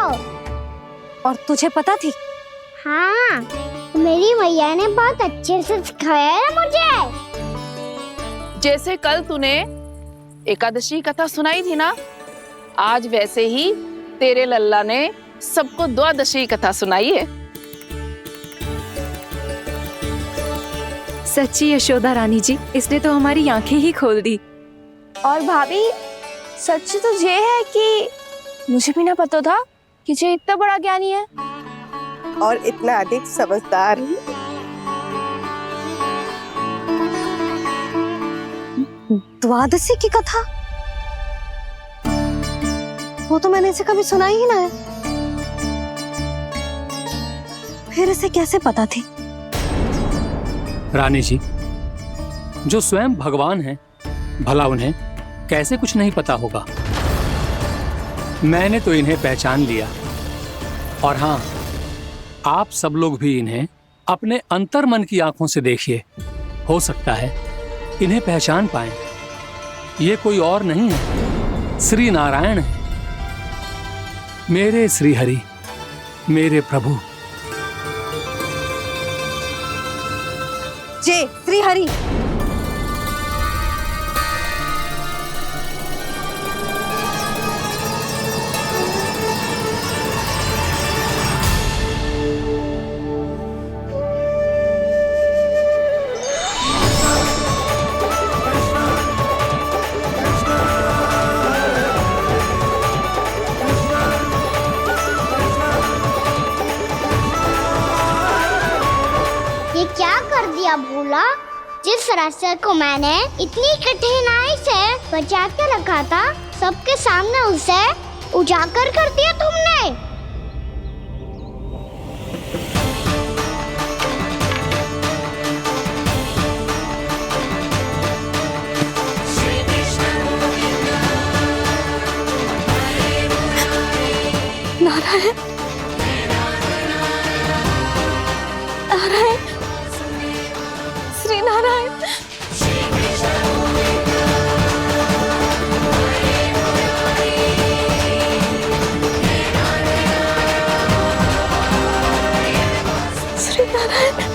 और तुझे पता थी? हाँ, मेरी मैया ने बहुत अच्छे से सिखाया है मुझे। जैसे कल तूने एकादशी कथा सुनाई थी ना, आज वैसे ही तेरे लल्ला ने सबको द्वादशी कथा सुनाई है। सच्ची यशोदा रानी जी, इसने तो हमारी आंखें ही खोल दी। और भाभी, सच तो ये है कि मुझे भी ना पता था कि ये इतना बड़ा ज्ञानी है और इतना अधिक समझदार। द्वादशी की कथा? वो तो मैंने इसे कभी सुना ही ना है। फिर इसे कैसे पता थी? रानी जी, जो स्वयं भगवान हैं, भला उन्हें कैसे कुछ नहीं पता होगा। मैंने तो इन्हें पहचान लिया। और हाँ, आप सब लोग भी इन्हें अपने अंतर्मन की आंखों से देखिए, हो सकता है इन्हें पहचान पाएं। ये कोई और नहीं है, श्री नारायण है, मेरे श्री हरि, मेरे प्रभु। जय श्री हरि। ये क्या कर दिया भोला? जिस रास्ते को मैंने इतनी कठिनाई से बचा के रखा था, सबके सामने उसे उजागर कर दिया तुमने। नारायण, नारायण, श्री नारायण। श्री नारायण।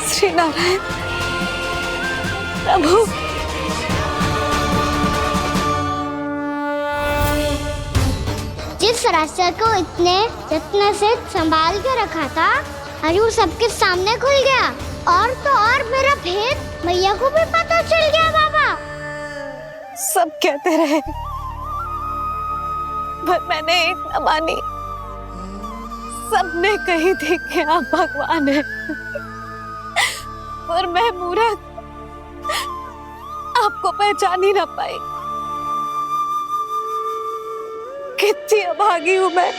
श्री नारायण प्रभु। जिस रास्ते को इतने जत्न से संभाल के रखा था, आज वो सबके सामने खुल गया। और तो और मेरा भेद मैया को भी पता चल गया। बाबा सब कहते रहे पर मैंने एक न मानी। सबने कही थी कि आप भगवान हैं, पर मैं मूर्ख आपको पहचान ही ना पाई। कितनी अभागी हूं मैं।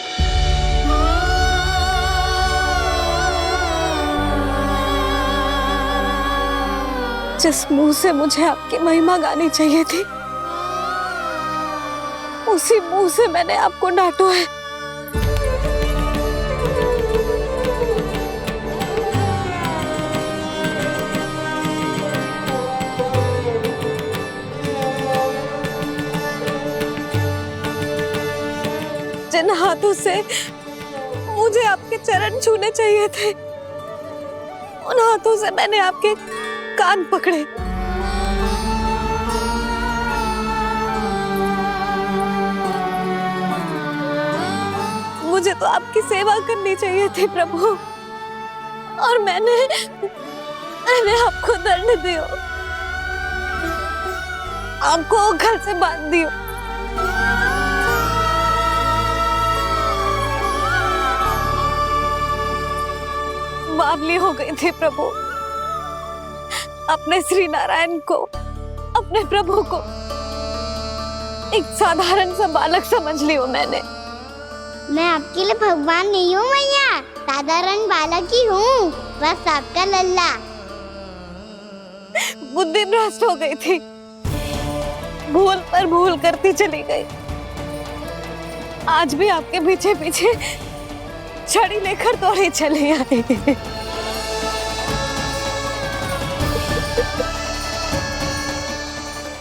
जिस मुंह से मुझे आपकी महिमा गानी चाहिए थी, उसी मुंह से मैंने आपको डांटा है। जिन हाथों से मुझे आपके चरण छूने चाहिए थे, उन हाथों से मैंने आपके कान पकड़े। मुझे तो आपकी सेवा करनी चाहिए थी प्रभु, और मैंने आपको दंड दियो, आपको घर से बांध दियो। बावली हो गई थी प्रभु। अपने श्री नारायण को, अपने प्रभु को एक साधारण सा बालक समझ लियो मैंने। मैं आपके लिए भगवान नहीं हूँ मैया, साधारण बालक ही हूँ, बस आपका लल्ला। बुद्धि भ्रष्ट हो गई थी, भूल पर भूल करती चली गई। आज भी आपके पीछे पीछे छड़ी लेकर दौड़े चले आए।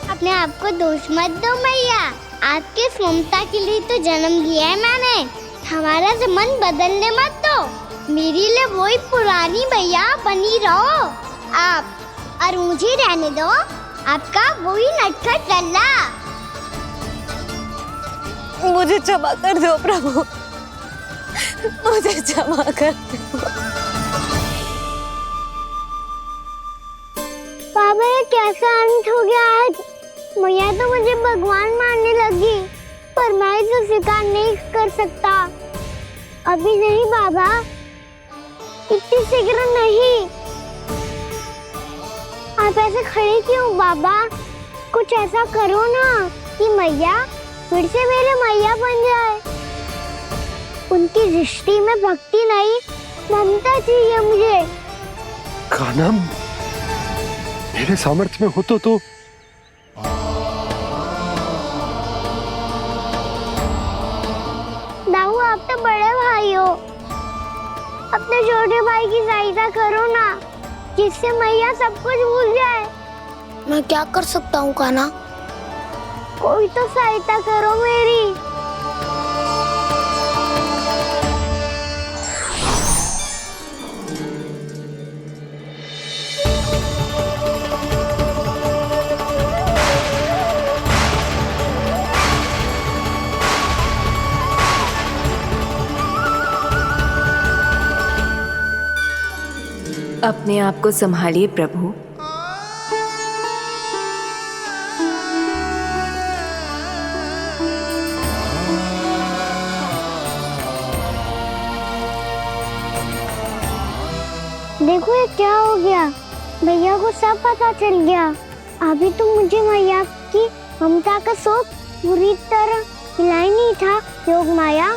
अपने आप को दोष मत दो मैया, आपके ममता के लिए तो जन्म लिया है मैंने। हमारा मन बदलने मत दो, मेरे लिए वही पुरानी भैया बनी रहो आप, और मुझे रहने दो आपका वही नटखट लल्ला। मुझे क्षमा कर दो प्रभु, मुझे क्षमा कर दो। बाबा ये कैसा अंत हो गया आज? मैया तो मुझे भगवान मानने लगी, पर मैं इसे स्वीकार नहीं कर सकता। अभी नहीं बाबा, इतनी शीघ्र नहीं। आप ऐसे खड़े क्यों बाबा? कुछ ऐसा करो ना कि मैया फिर से मेरे मैया बन जाए। उनकी दृष्टि में भक्ति नहीं, ममता चाहिए मुझे। कान्हा, मेरे सामर्थ्य में हो तो दाऊ, आप तो बड़े भाई हो, अपने छोटे भाई की सहायता करो ना, जिससे मैया सब कुछ भूल जाए। मैं क्या कर सकता हूँ कान्हा? कोई तो सहायता करो मेरी। अपने आप को संभालिए प्रभु। देखो ये क्या हो गया, भैया को सब पता चल गया। अभी तो मुझे मैया की ममता का शौक पूरी तरह मिला ही नहीं था। योग माया,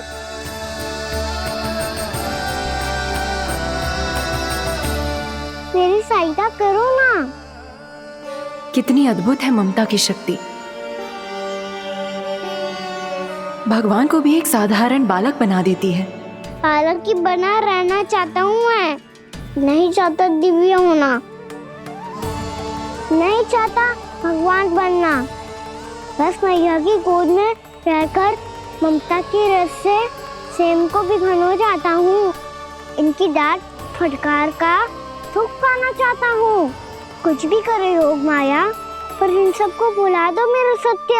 मेरी सहायता करो ना। कितनी अद्भुत है ममता की शक्ति। भगवान को भी एक साधारण बालक बना देती है। बालक की बना रहना चाहता हूँ मैं, नहीं चाहता दिव्य होना, नहीं चाहता भगवान बनना। बस मैया की गोद में रहकर ममता की रस से सेम को भिगोना चाहता हूँ। इनकी डांट फटकार का सुख पाना चाहता हूँ। कुछ भी करे योग माया, पर इन सबको भुला दो मेरा सत्य।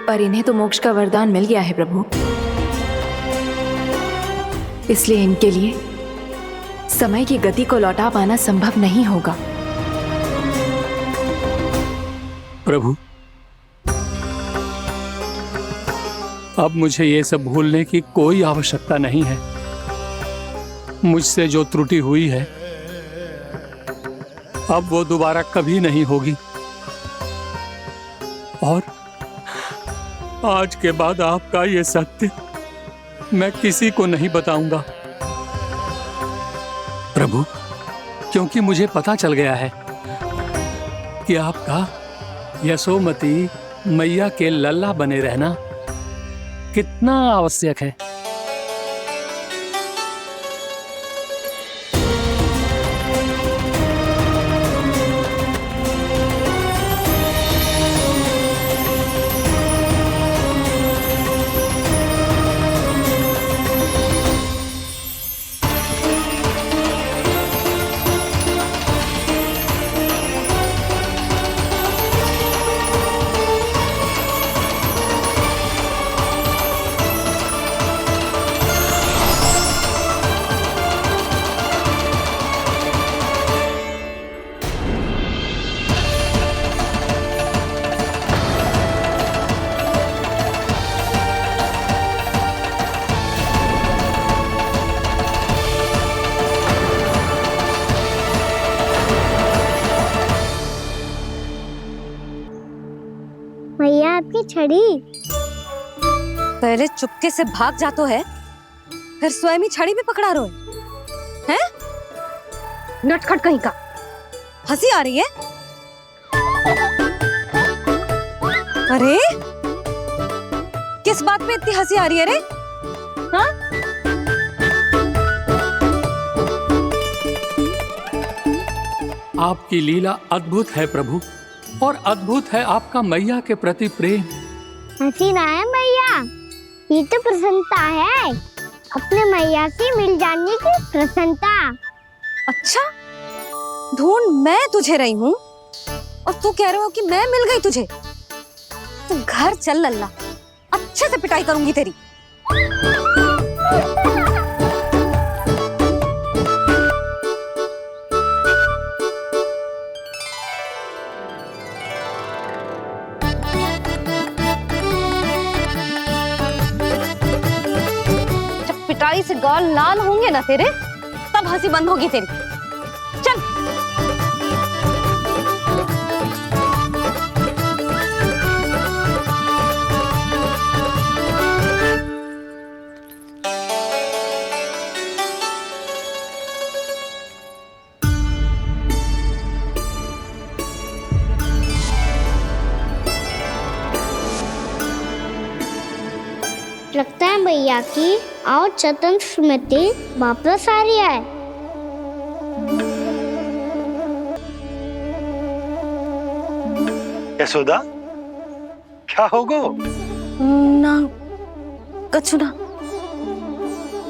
पर इन्हें तो मोक्ष का वरदान मिल गया है प्रभु, इसलिए इनके लिए समय की गति को लौटा पाना संभव नहीं होगा। प्रभु, अब मुझे ये सब भूलने की कोई आवश्यकता नहीं है। मुझसे जो त्रुटि हुई है अब वो दोबारा कभी नहीं होगी, और आज के बाद आपका ये सत्य मैं किसी को नहीं बताऊंगा प्रभु, क्योंकि मुझे पता चल गया है कि आपका यशोमती मैया के लल्ला बने रहना कितना आवश्यक है। छड़ी। पहले चुपके से भाग जा तो है, फिर स्वयं ही छड़ी भी पकड़ा रहे हैं? नटखट कहीं का। हंसी आ रही है? अरे किस बात पे इतनी हंसी आ रही है रे? हाँ? आपकी लीला अद्भुत है प्रभु, और अद्भुत है आपका मैया के प्रति प्रेम। हंसी ना है मैया, ये तो प्रसन्नता है, अपने मैया से मिल जाने की प्रसन्नता। अच्छा, ढूंढ मैं तुझे रही हूँ और तू कह रहे हो कि मैं मिल गई तुझे? तू घर चल लल्ला, अच्छे से पिटाई करूंगी तेरी। जब पिटाई से गाल लाल होंगे ना तेरे, तब हंसी बंद होगी तेरी। चल। लगता है भैया की और चतन स्मृति वापस आ रही है। यशोदा, क्या होगो? ना कछु ना।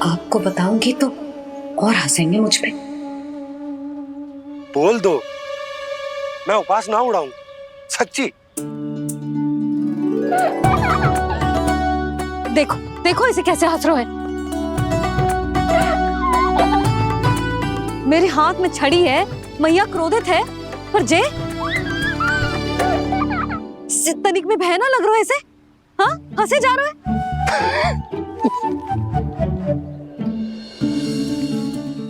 आपको बताऊंगी तो और हंसेंगे मुझ पे। बोल दो, मैं उपास ना उड़ाऊं, सच्ची। देखो देखो इसे कैसे हंस रहे हैं। मेरे हाथ में छड़ी है, मैया क्रोधित है, पर जे तनिक में भय ना लग रहा है ऐसे? हाँ, हंसे जा रहे हैं।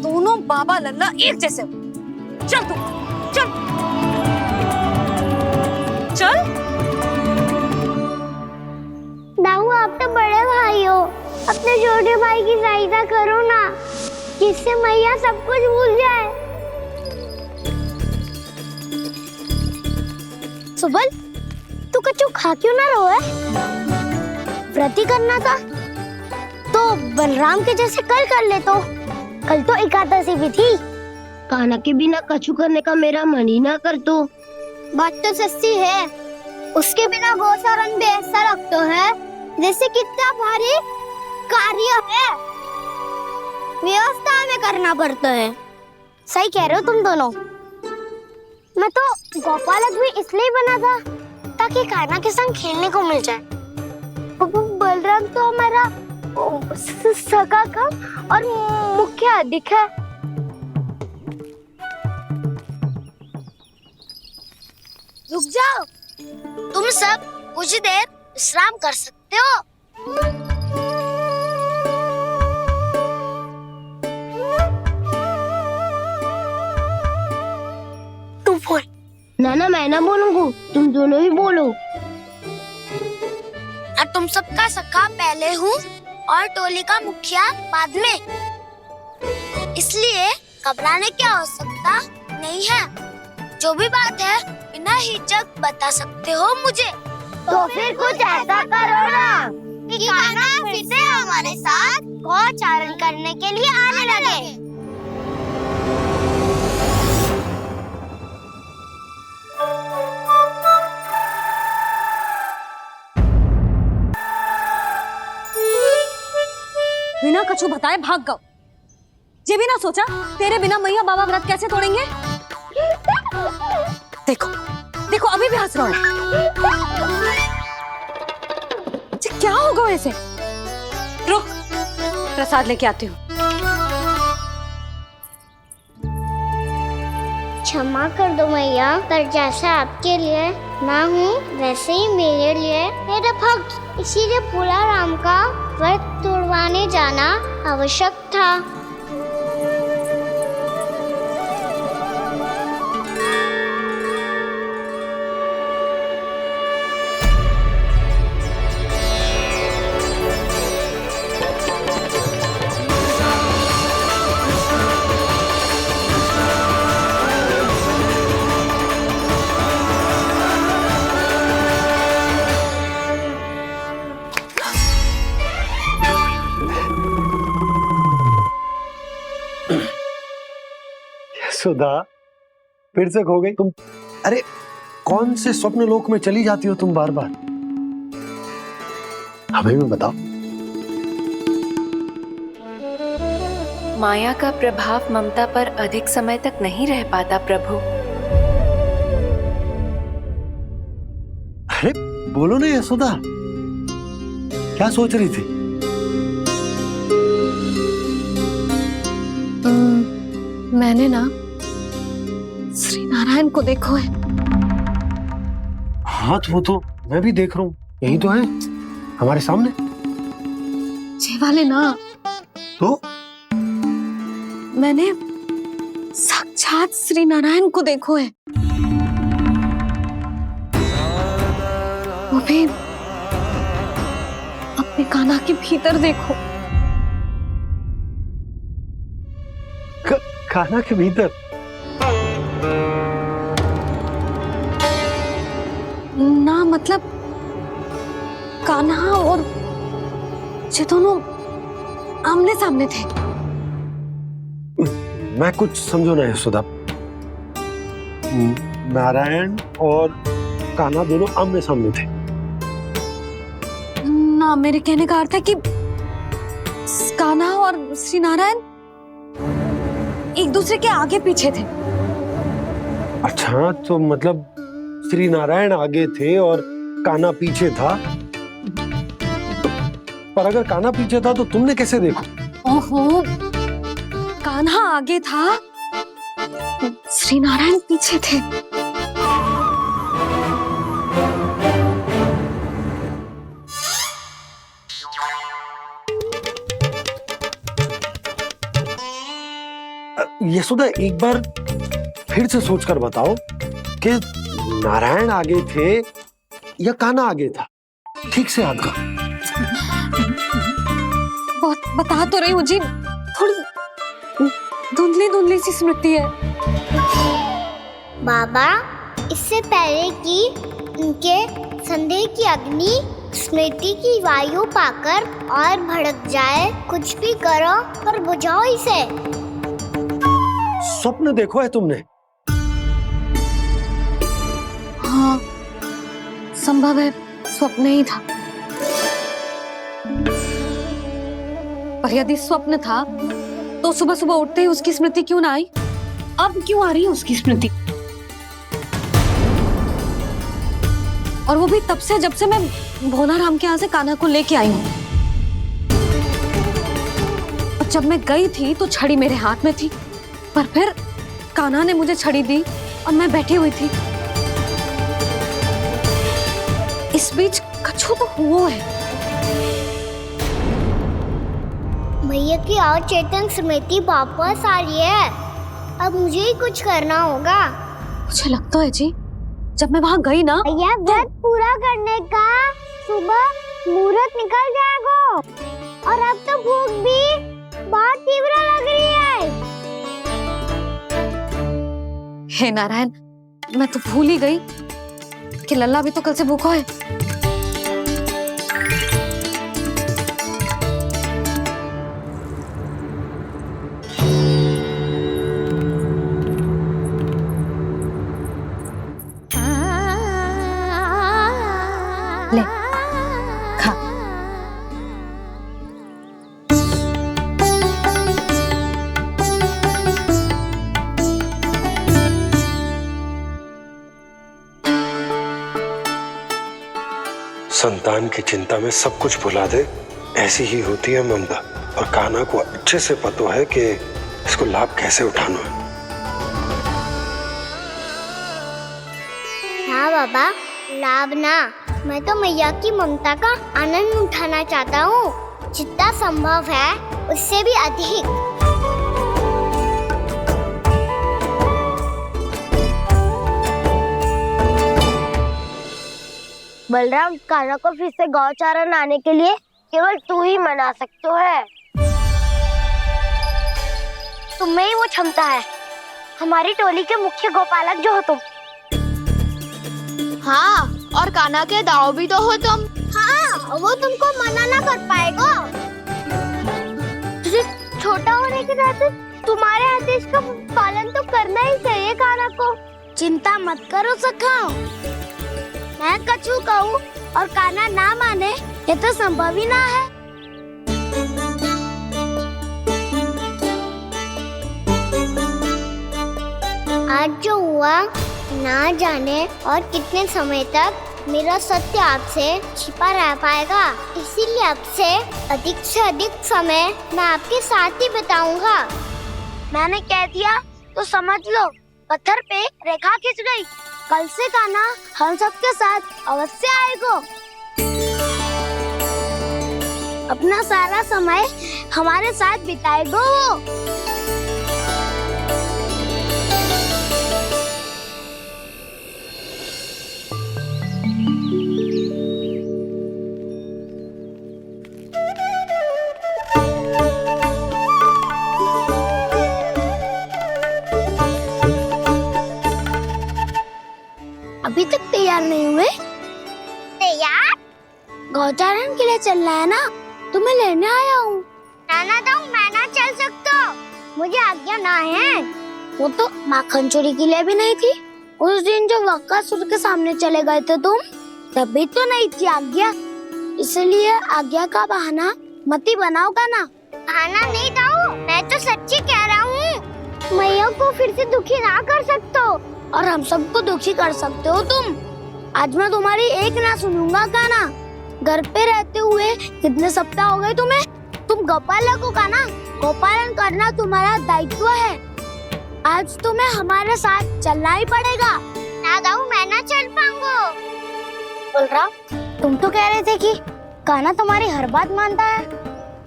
दोनों बाबा लल्ला एक जैसे हो। चल तू, चल चल। दाऊ, आप तो बड़े भाई हो, अपने छोटे भाई की सहायता करो ना, जिससे मैया सब कुछ भूल जाए। सुबल, तू कछु खा क्यों ना रहो है? व्रत ही करना था तो बलराम के जैसे कल कर ले तो। कल तो एकादशी भी थी। खाना के बिना कछु करने का मेरा मन ही ना कर तो। बात तो सच्ची है, उसके बिना गोचारण भी ऐसा लगता है जैसे कितना भारी कार्य है, व्यवस्था में करना पड़ता है। सही कह रहे हो तुम दोनों। मैं तो गोपालक भी इसलिए बना था ताकि कान्हा के संग खेलने को मिल जाए। बलराम तो हमारा सगा कम और मुख्य अधिक है। रुक जाओ, तुम सब कुछ देर विश्राम कर सकते हो। तू बोल। ना मैं ना बोलूंगा, तुम दोनों ही बोलो। और तुम सबका सखा पहले हूँ और टोली का मुखिया बाद में, इसलिए घबराने की आवश्यकता नहीं है। जो भी बात है बिना हिचक बता सकते हो मुझे। तो फिर कुछ ऐसा करो ना कि कान्हा फिर से हमारे साथ गोचारण करने के लिए आने लगे। बिना कछु बताए भाग गओ। ये भी ना सोचा तेरे बिना मैया बाबा व्रत कैसे तोड़ेंगे? देखो देखो अभी भी हंस रहा है। क्या होगा ऐसे? रुक, प्रसाद लेके आती हूँ। क्षमा कर दो मैया, पर जैसा आपके लिए मैं हूँ वैसे ही मेरे लिए मेरा भक्त, इसीलिए भोला राम का व्रत तोड़वाने जाना आवश्यक था। सुधा फिर से खो गई तुम। अरे कौन से स्वप्न लोक में चली जाती हो तुम बार बार? हमें भी बताओ। माया का प्रभाव ममता पर अधिक समय तक नहीं रह पाता प्रभु। अरे बोलो ना यशोदा, क्या सोच रही थी? मैंने ना श्री नारायण को देखो है। हाँ वो तो मैं भी देख रहा हूँ, यही तो है हमारे सामने। ये वाले ना तो मैंने साक्षात श्री नारायण को देखो है, वो भी अपने कान्हा के भीतर देखो। कान्हा के भीतर? ना मतलब कान्हा और ये दोनों आमने सामने थे। मैं कुछ समझो ना यशोदा। नारायण और कान्हा दोनों आमने सामने थे? ना, मेरे कहने का अर्थ है कि कान्हा और श्री नारायण एक दूसरे के आगे पीछे थे। अच्छा, तो मतलब श्री नारायण आगे थे और कान्हा पीछे था। पर अगर कान्हा पीछे था तो तुमने कैसे देखा? ओहो, कान्हा आगे था, श्री नारायण पीछे थे। यशोदा एक बार फिर से सोचकर बताओ कि नारायण आगे थे या कान्हा आगे था? ठीक से याद करो। बहुत बता तो रही हूँ जी, थोड़ी धुंधली धुंधली सी स्मृति है। बाबा, इससे पहले कि उनके संदेह की अग्नि स्मृति की वायु पाकर और भड़क जाए, कुछ भी करो पर बुझाओ इसे। स्वप्न देखो है तुमने? हाँ, संभव है स्वप्न ही था। पर यदि स्वप्न था तो सुबह सुबह उठते ही उसकी स्मृति क्यों ना आई? अब क्यों आ रही है उसकी स्मृति? और वो भी तब से जब से मैं भोनाराम के यहाँ से कान्हा को लेके आई हूँ। और जब मैं गई थी तो छड़ी मेरे हाथ में थी, पर फिर कान्हा ने मुझे छड़ी दी और मैं बैठी हुई थी। इस बीच कछु तो हुआ है। भैया की अचेतन स्मृति वापस आ रही है। अब मुझे ही कुछ करना होगा। मुझे लगता है जी, जब मैं वहाँ गई ना, भैया व्रत पूरा करने का सुबह मुहूर्त निकल जाएगा और अब तो भूख भी बहुत तीव्र लग रही है। हे नारायण, मैं तो भूल ही गई कि लल्ला भी तो कल से भूखा है। ले खा। संतान की चिंता में सब कुछ भुला दे, ऐसी ही होती है ममता। और कान्हा को अच्छे से पता है कि इसको लाभ कैसे उठाना है। हाँ बाबा, लाभ ना, मैं तो मैया की ममता का आनंद उठाना चाहता हूँ, जितना संभव है उससे भी अधिक। बलराम, कान्हा को फिर से गौचारण आने के लिए केवल तू ही मना सकते है। तुम्हें ही वो क्षमता है, हमारी टोली के मुख्य गोपालक जो हो तुम। हाँ, और कान्हा के दाव भी तो हो तुम। हाँ, वो तुमको मना ना कर पाएगा। तुझे छोटा होने के नाते तुम्हारे आदेश का पालन तो करना ही चाहिए कान्हा को। चिंता मत करो सखा, मैं कछु कहूँ और कान्हा ना माने ये तो संभव ही ना है। आज जो हुआ ना जाने और कितने समय तक मेरा सत्य आपसे छिपा रह पाएगा, इसीलिए अब से अधिक समय मैं आपके साथ ही बिताऊंगा। मैंने कह दिया तो समझ लो, पत्थर पे रेखा खिंच गई। कल से कान्हा हम सबके साथ अवश्य आएगा। अपना सारा समय हमारे साथ बिताएगा वो। अभी तक तैयार नहीं हुए? तैयार? गौचारण के लिए चलना है ना, तुम्हें लेने आया हूँ। नाना दाऊ, मैं ना चल सकता, मुझे आज्ञा ना है। वो तो माखन चोरी के लिए भी नहीं थी। उस दिन जो वक्कासुर के सामने चले गए थे तुम, तभी तो नहीं थी आज्ञा। इसलिए आज्ञा का बहाना मत ही बनाओगा ना। बहाना नहीं दाऊ, मैं तो सच्ची कह रहा हूँ। मैया को फिर से दुखी ना कर सकते हो और हम सबको दुखी कर सकते हो तुम। आज मैं तुम्हारी एक ना सुनूंगा कान्हा। घर पे रहते हुए कितने सप्ताह हो गए तुम्हें? तुम गोपालक हो कान्हा, गोपालन करना तुम्हारा दायित्व है। आज तुम्हें हमारे साथ चलना ही पड़ेगा। ना दाऊ, मैं ना चल पाऊंगा। बलराम, तुम तो कह रहे थे कि कान्हा तुम्हारी हर बात मानता है,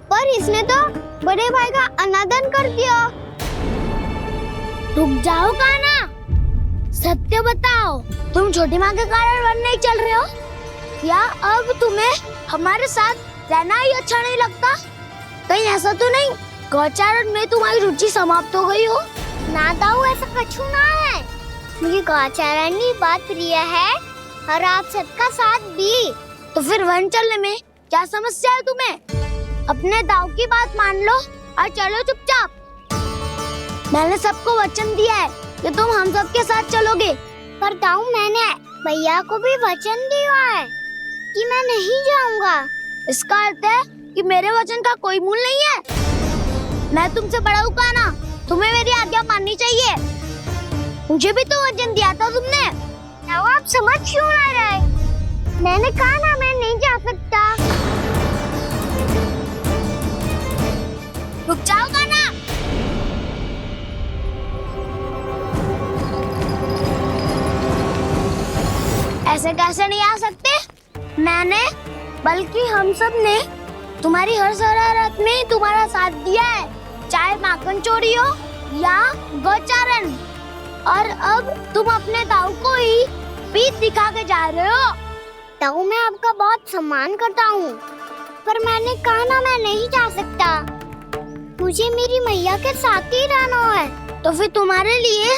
पर इसने तो बड़े भाई का अनादर कर दिया। रुक जाओ कान्हा, सत्य बताओ, तुम छोटी माँ के कारण वन नहीं चल रहे हो? या अब तुम्हें हमारे साथ रहना ही अच्छा नहीं लगता? कहीं ऐसा तो नहीं गौचारण में तुम्हारी रुचि समाप्त हो गई हो? ना दाऊ, ऐसा कछु ना है। मुझे गौचारण की बात प्रिय है और आप सबका साथ भी। तो फिर वन चलने में क्या समस्या है तुम्हें? अपने दाऊ की बात मान लो और चलो चुपचाप। मैंने सबको वचन दिया है कि तुम हम सबके साथ चलोगे। पर दाऊ, मैंने भैया को भी वचन दिया है कि मैं नहीं जाऊंगा। इसका अर्थ है कि मेरे वचन का कोई मूल नहीं है। मैं तुमसे बड़ा हूँ कान्हा, तुम्हें मेरी आज्ञा माननी चाहिए। मुझे भी तो वचन दिया था तुमने। दाऊ, आप समझ क्यों आ रहे? मैंने कहा ना, मैं नहीं जा सकता। रुक जाओ कान्हा। ऐसे कैसे नहीं आ सकते? मैंने बल्कि हम सब ने तुम्हारी हर शरारत में तुम्हारा साथ दिया है, चाहे माखन चोरी हो या गौचारण। और अब तुम अपने दाऊ को ही पीठ दिखा के जा रहे हो। दाऊ, मैं आपका बहुत सम्मान करता हूँ, पर मैंने कहा ना, मैं नहीं जा सकता। मुझे मेरी मैया के साथ ही रहना है। तो फिर तुम्हारे लिए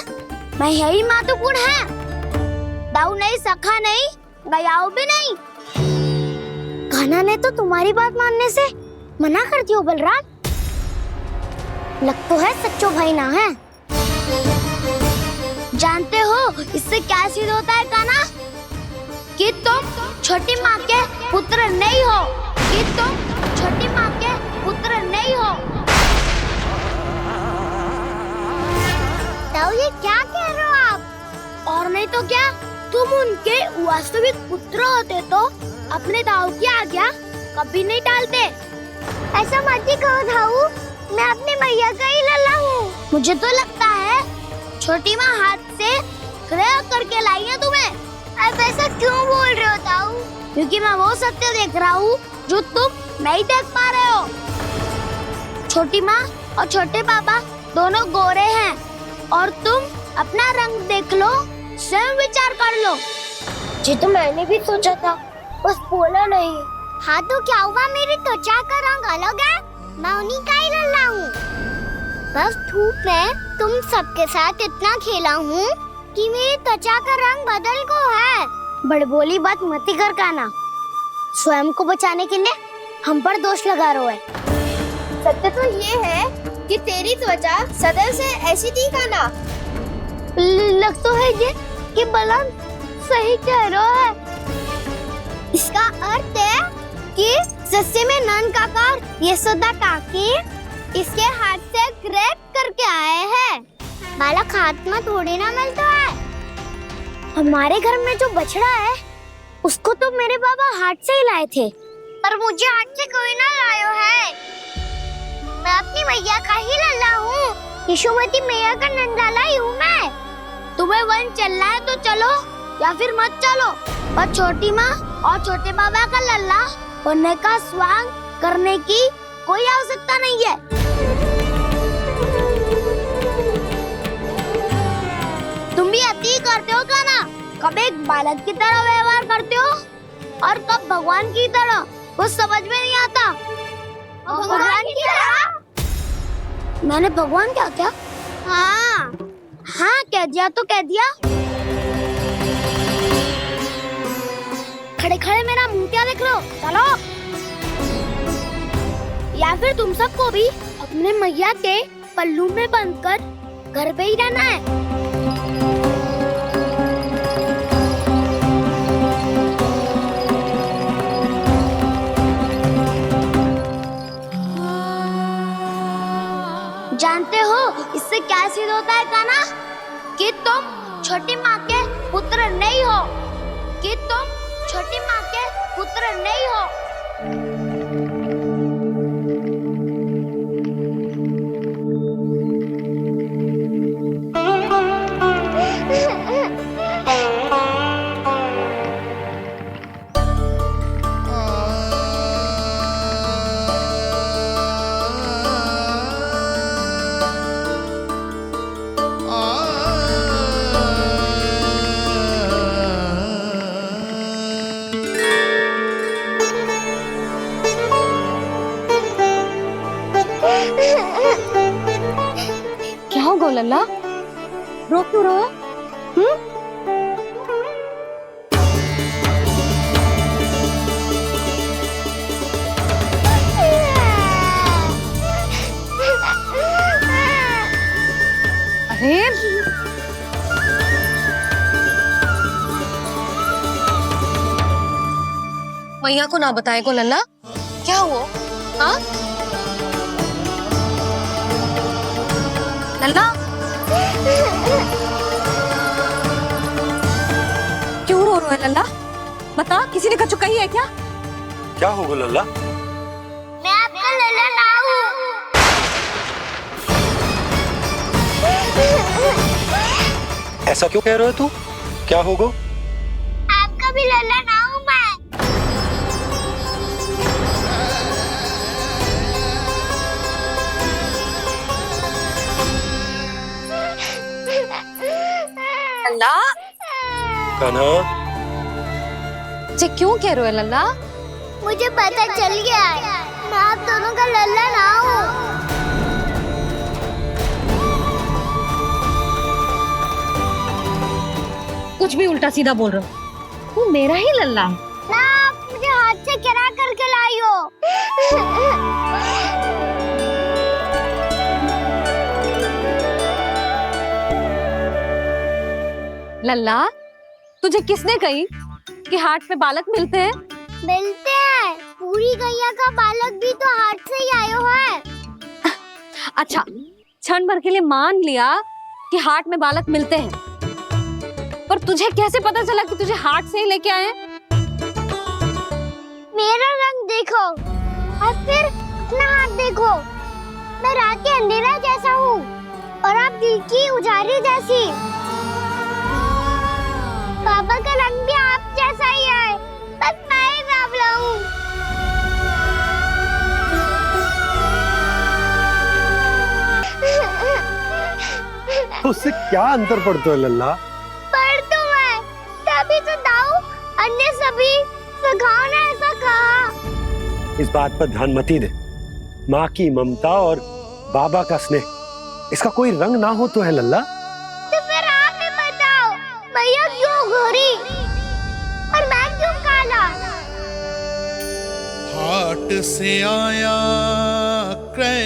मैं यही महत्वपूर्ण है। दाऊ नहीं, सखा नहीं, गयाऊ भी नहीं। कान्हा ने तो तुम्हारी बात मानने से मना कर दिया बलराम। लग तो है सच्चो भाई ना है। जानते हो इससे क्या सिद्ध होता है कान्हा? कि तुम छोटी माँ के पुत्र नहीं हो, कि तुम छोटी माँ के पुत्र नहीं हो। दाऊ, ये क्या कह रहे हो आप? और नहीं तो क्या, तुम उनके वास्तविक पुत्र होते तो अपने दाऊ की आज्ञा कभी नहीं टालते। ऐसा मत ही कहो दाऊ, मैं अपनी मैया का ही लल्ला हूँ। मुझे तो लगता है छोटी माँ हाथ से ग्रह करके लाई है तुम्हें। अब ऐसा क्यों बोल रहे हो दाऊ? क्योंकि मैं वो सत्य देख रहा हूँ जो तुम नहीं देख पा रहे हो। छोटी माँ और छोटे पापा दोनों गोरे हैं और तुम अपना रंग देख लो, स्वयं विचार कर लो। जी तो मैंने भी सोचा था, बस बोला नहीं। हाँ तो क्या हुआ, मेरी त्वचा का रंग अलग है, मैं उन्हीं का ही लल्ला हूँ। बस धूप में तुम सबके साथ इतना खेला हूँ कि मेरी त्वचा का रंग बदल को है। बड़बोली बात मत ही कर कान्हा, स्वयं को बचाने के लिए हम पर दोष लगा रहे हो। सत्य तो ये है कि तेरी त्वचा सदैव से ऐसी थी काना। लग तो है ये कि बलराम सही कह रहा है। इसका अर्थ है कि सस्य में नन काकार यशोदा काकी इसके हाथ से ग्रेप करके आए हैं। बालक हाथ में थोड़ी ना मिलता है। हमारे घर में जो बछड़ा है उसको तो मेरे बाबा हाथ से ही लाए थे, पर मुझे हाथ से कोई ना लायो है। मैं अपनी मैया का ही लल्ला हूँ, यशोमती मैया का नंदाला ही हूँ मैं। तुम्हें वन चलना है तो चलो या फिर मत चलो, पर छोटी माँ और छोटे बाबा का लल्ला बनने का स्वांग करने की कोई आवश्यकता नहीं है। तुम भी अति करते हो का ना, कब एक बालक की तरह व्यवहार करते हो और कब भगवान की तरह, कुछ समझ में नहीं आता। भगवान की तरह? मैंने भगवान क्या क्या? हाँ हाँ कह दिया तो कह दिया। खड़े खड़े मेरा मुंह क्या देख लो, चलो। या फिर तुम सबको भी अपने मैया के पल्लू में बंधकर घर पे ही रहना है। जानते हो इससे क्या सिद्ध होता है काना? कि तुम छोटी माँ के पुत्र नहीं हो, कि तुम छोटी माँ के पुत्र नहीं हो। क्या हो गो लल्ला, रो क्यों रहो? अरे मैया को ना बताए को लल्ला, क्या हुआ? हाँ लल्ला, क्यों रो रहे हो लल्ला? बता, किसी ने कछु कही है क्या? क्या होगा लल्ला? मैं आपका लल्ला ना हूँ। ऐसा क्यों कह रहे हो तू? क्या होगा? आपका भी लल्ला ना हूँ मैं। लल्ला, कान्हा, जे क्यों कह रहे हो लल्ला? मुझे पता चल गया है, मैं आप दोनों का लल्ला ना हूँ। कुछ भी उल्टा सीधा बोल रहे हो, तू मेरा ही लल्ला है। ना आप मुझे हाथ से गिरा करके लाई हो। लल्ला, तुझे किसने कही कि हाट में बालक मिलते हैं? मिलते हैं, पूरी गैया का बालक भी तो हाट से ही आयो है। अच्छा, क्षण भर के लिए मान लिया कि हाट में बालक मिलते हैं, पर तुझे कैसे पता चला कि तुझे हाट से ही लेके आए? मेरा रंग देखो और फिर अपना हाथ देखो। मैं रात के अंधेरा जैसा हूँ और आप दिल की उजारी जैसी। बाबा का रंग भी आप जैसा ही है, बस मैं ही बावला हूँ। उससे क्या अंतर पड़ता है लल्ला? पर तो मैं तभी तो दाऊ अन्य सभी सखाओ ने ऐसा कहा। इस बात पर ध्यान मत ही दे। माँ की ममता और बाबा का स्नेह, इसका कोई रंग ना हो तो है लल्ला। तो फिर आप ही बताओ, मैया क्यों गोरी और मैं क्यों काला? हाट से आया क्रय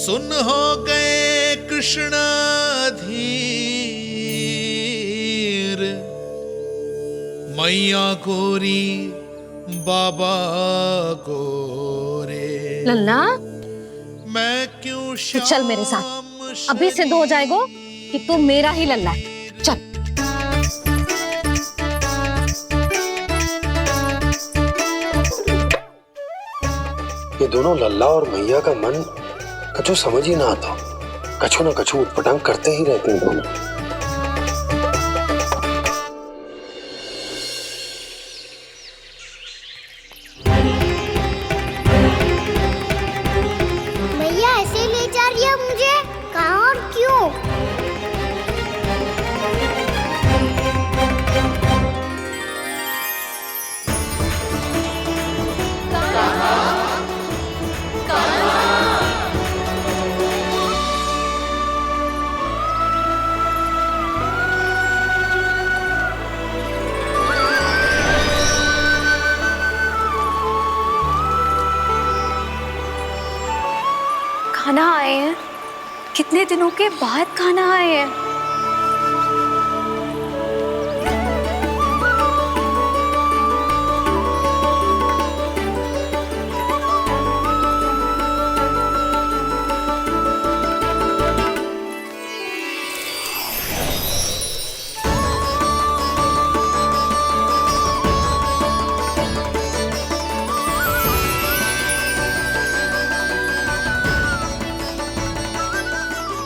सुन हो गए कृष्ण धीर, मैया गोरी बाबा गोरे। लल्ला मैं क्यों तू चल मेरे साथ, अभी सिद्ध हो जाएगा कि तू मेरा ही लल्ला है। चल। ये दोनों लल्ला और मैया का मन कछु समझ ही ना आता, कछु ना कछु उटपटांग करते ही रहते हैं दोनों। मैया ऐसे ले जा रही है मुझे, कहाँ और क्यों? खाना आए हैं, कितने दिनों के बाद खाना आए हैं।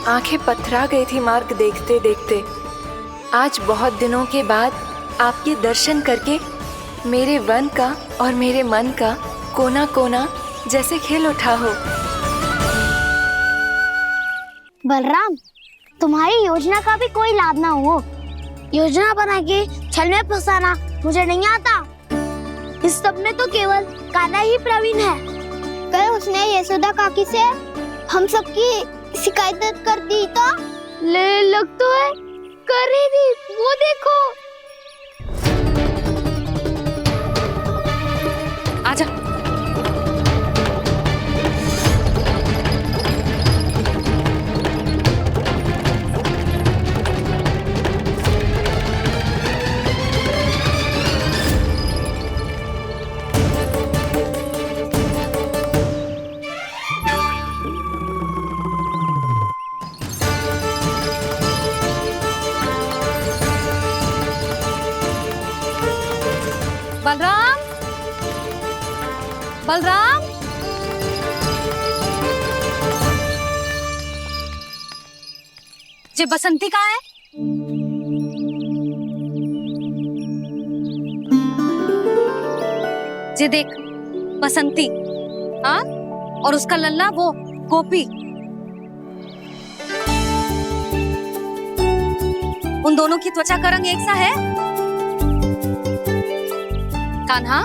आंखें पथरा गई थी मार्ग देखते देखते। आज बहुत दिनों के बाद आपके दर्शन करके मेरे वन का और मेरे मन का कोना कोना जैसे खेल उठा हो। बलराम, तुम्हारी योजना का भी कोई लाभ ना हो। योजना बना के छल में फंसाना मुझे नहीं आता। इस सब में तो केवल कान्हा ही प्रवीण है। कल उसने यशोदा काकी से हम सबकी शिकायत कर दी तो लग तो है कर ही दी, वो देखो। आजा। बलराम, बलराम, जे बसंती कहाँ है? जे देख बसंती, हाँ, और उसका लल्ला वो गोपी। उन दोनों की त्वचा का रंग एक सा है? कान्हा,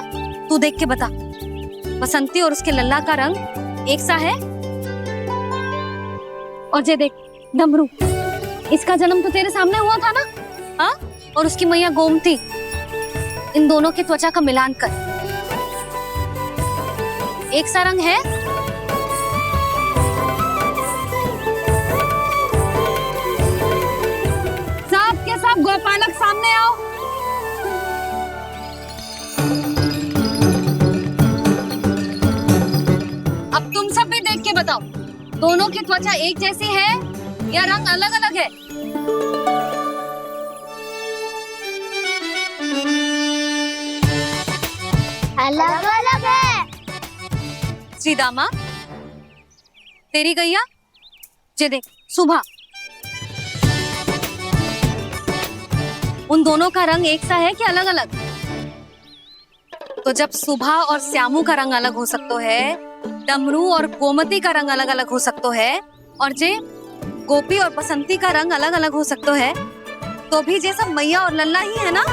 तू देख के बता, बसंती और उसके लल्ला का रंग एक सा है? और जे देख डमरू, इसका जन्म तो तेरे सामने हुआ था ना, हाँ? और उसकी मैया गोमती, इन दोनों के त्वचा का मिलान कर, एक सा रंग है? सब के सब गोपालक सामने आओ। अब तुम सब भी देख के बताओ, दोनों की त्वचा एक जैसी है या रंग अलग अलग है? अलग अलग है। श्रीदामा, तेरी गैया, जे देख सुबह, उन दोनों का रंग एक सा है कि अलग अलग? तो जब सुबह और श्यामू का रंग अलग हो सकता है, डमरू और गोमती का रंग अलग अलग हो सकता है, और जे गोपी और बसंती का रंग अलग अलग हो सकता है, तो भी जे सब मैया और लल्ला ही है ना?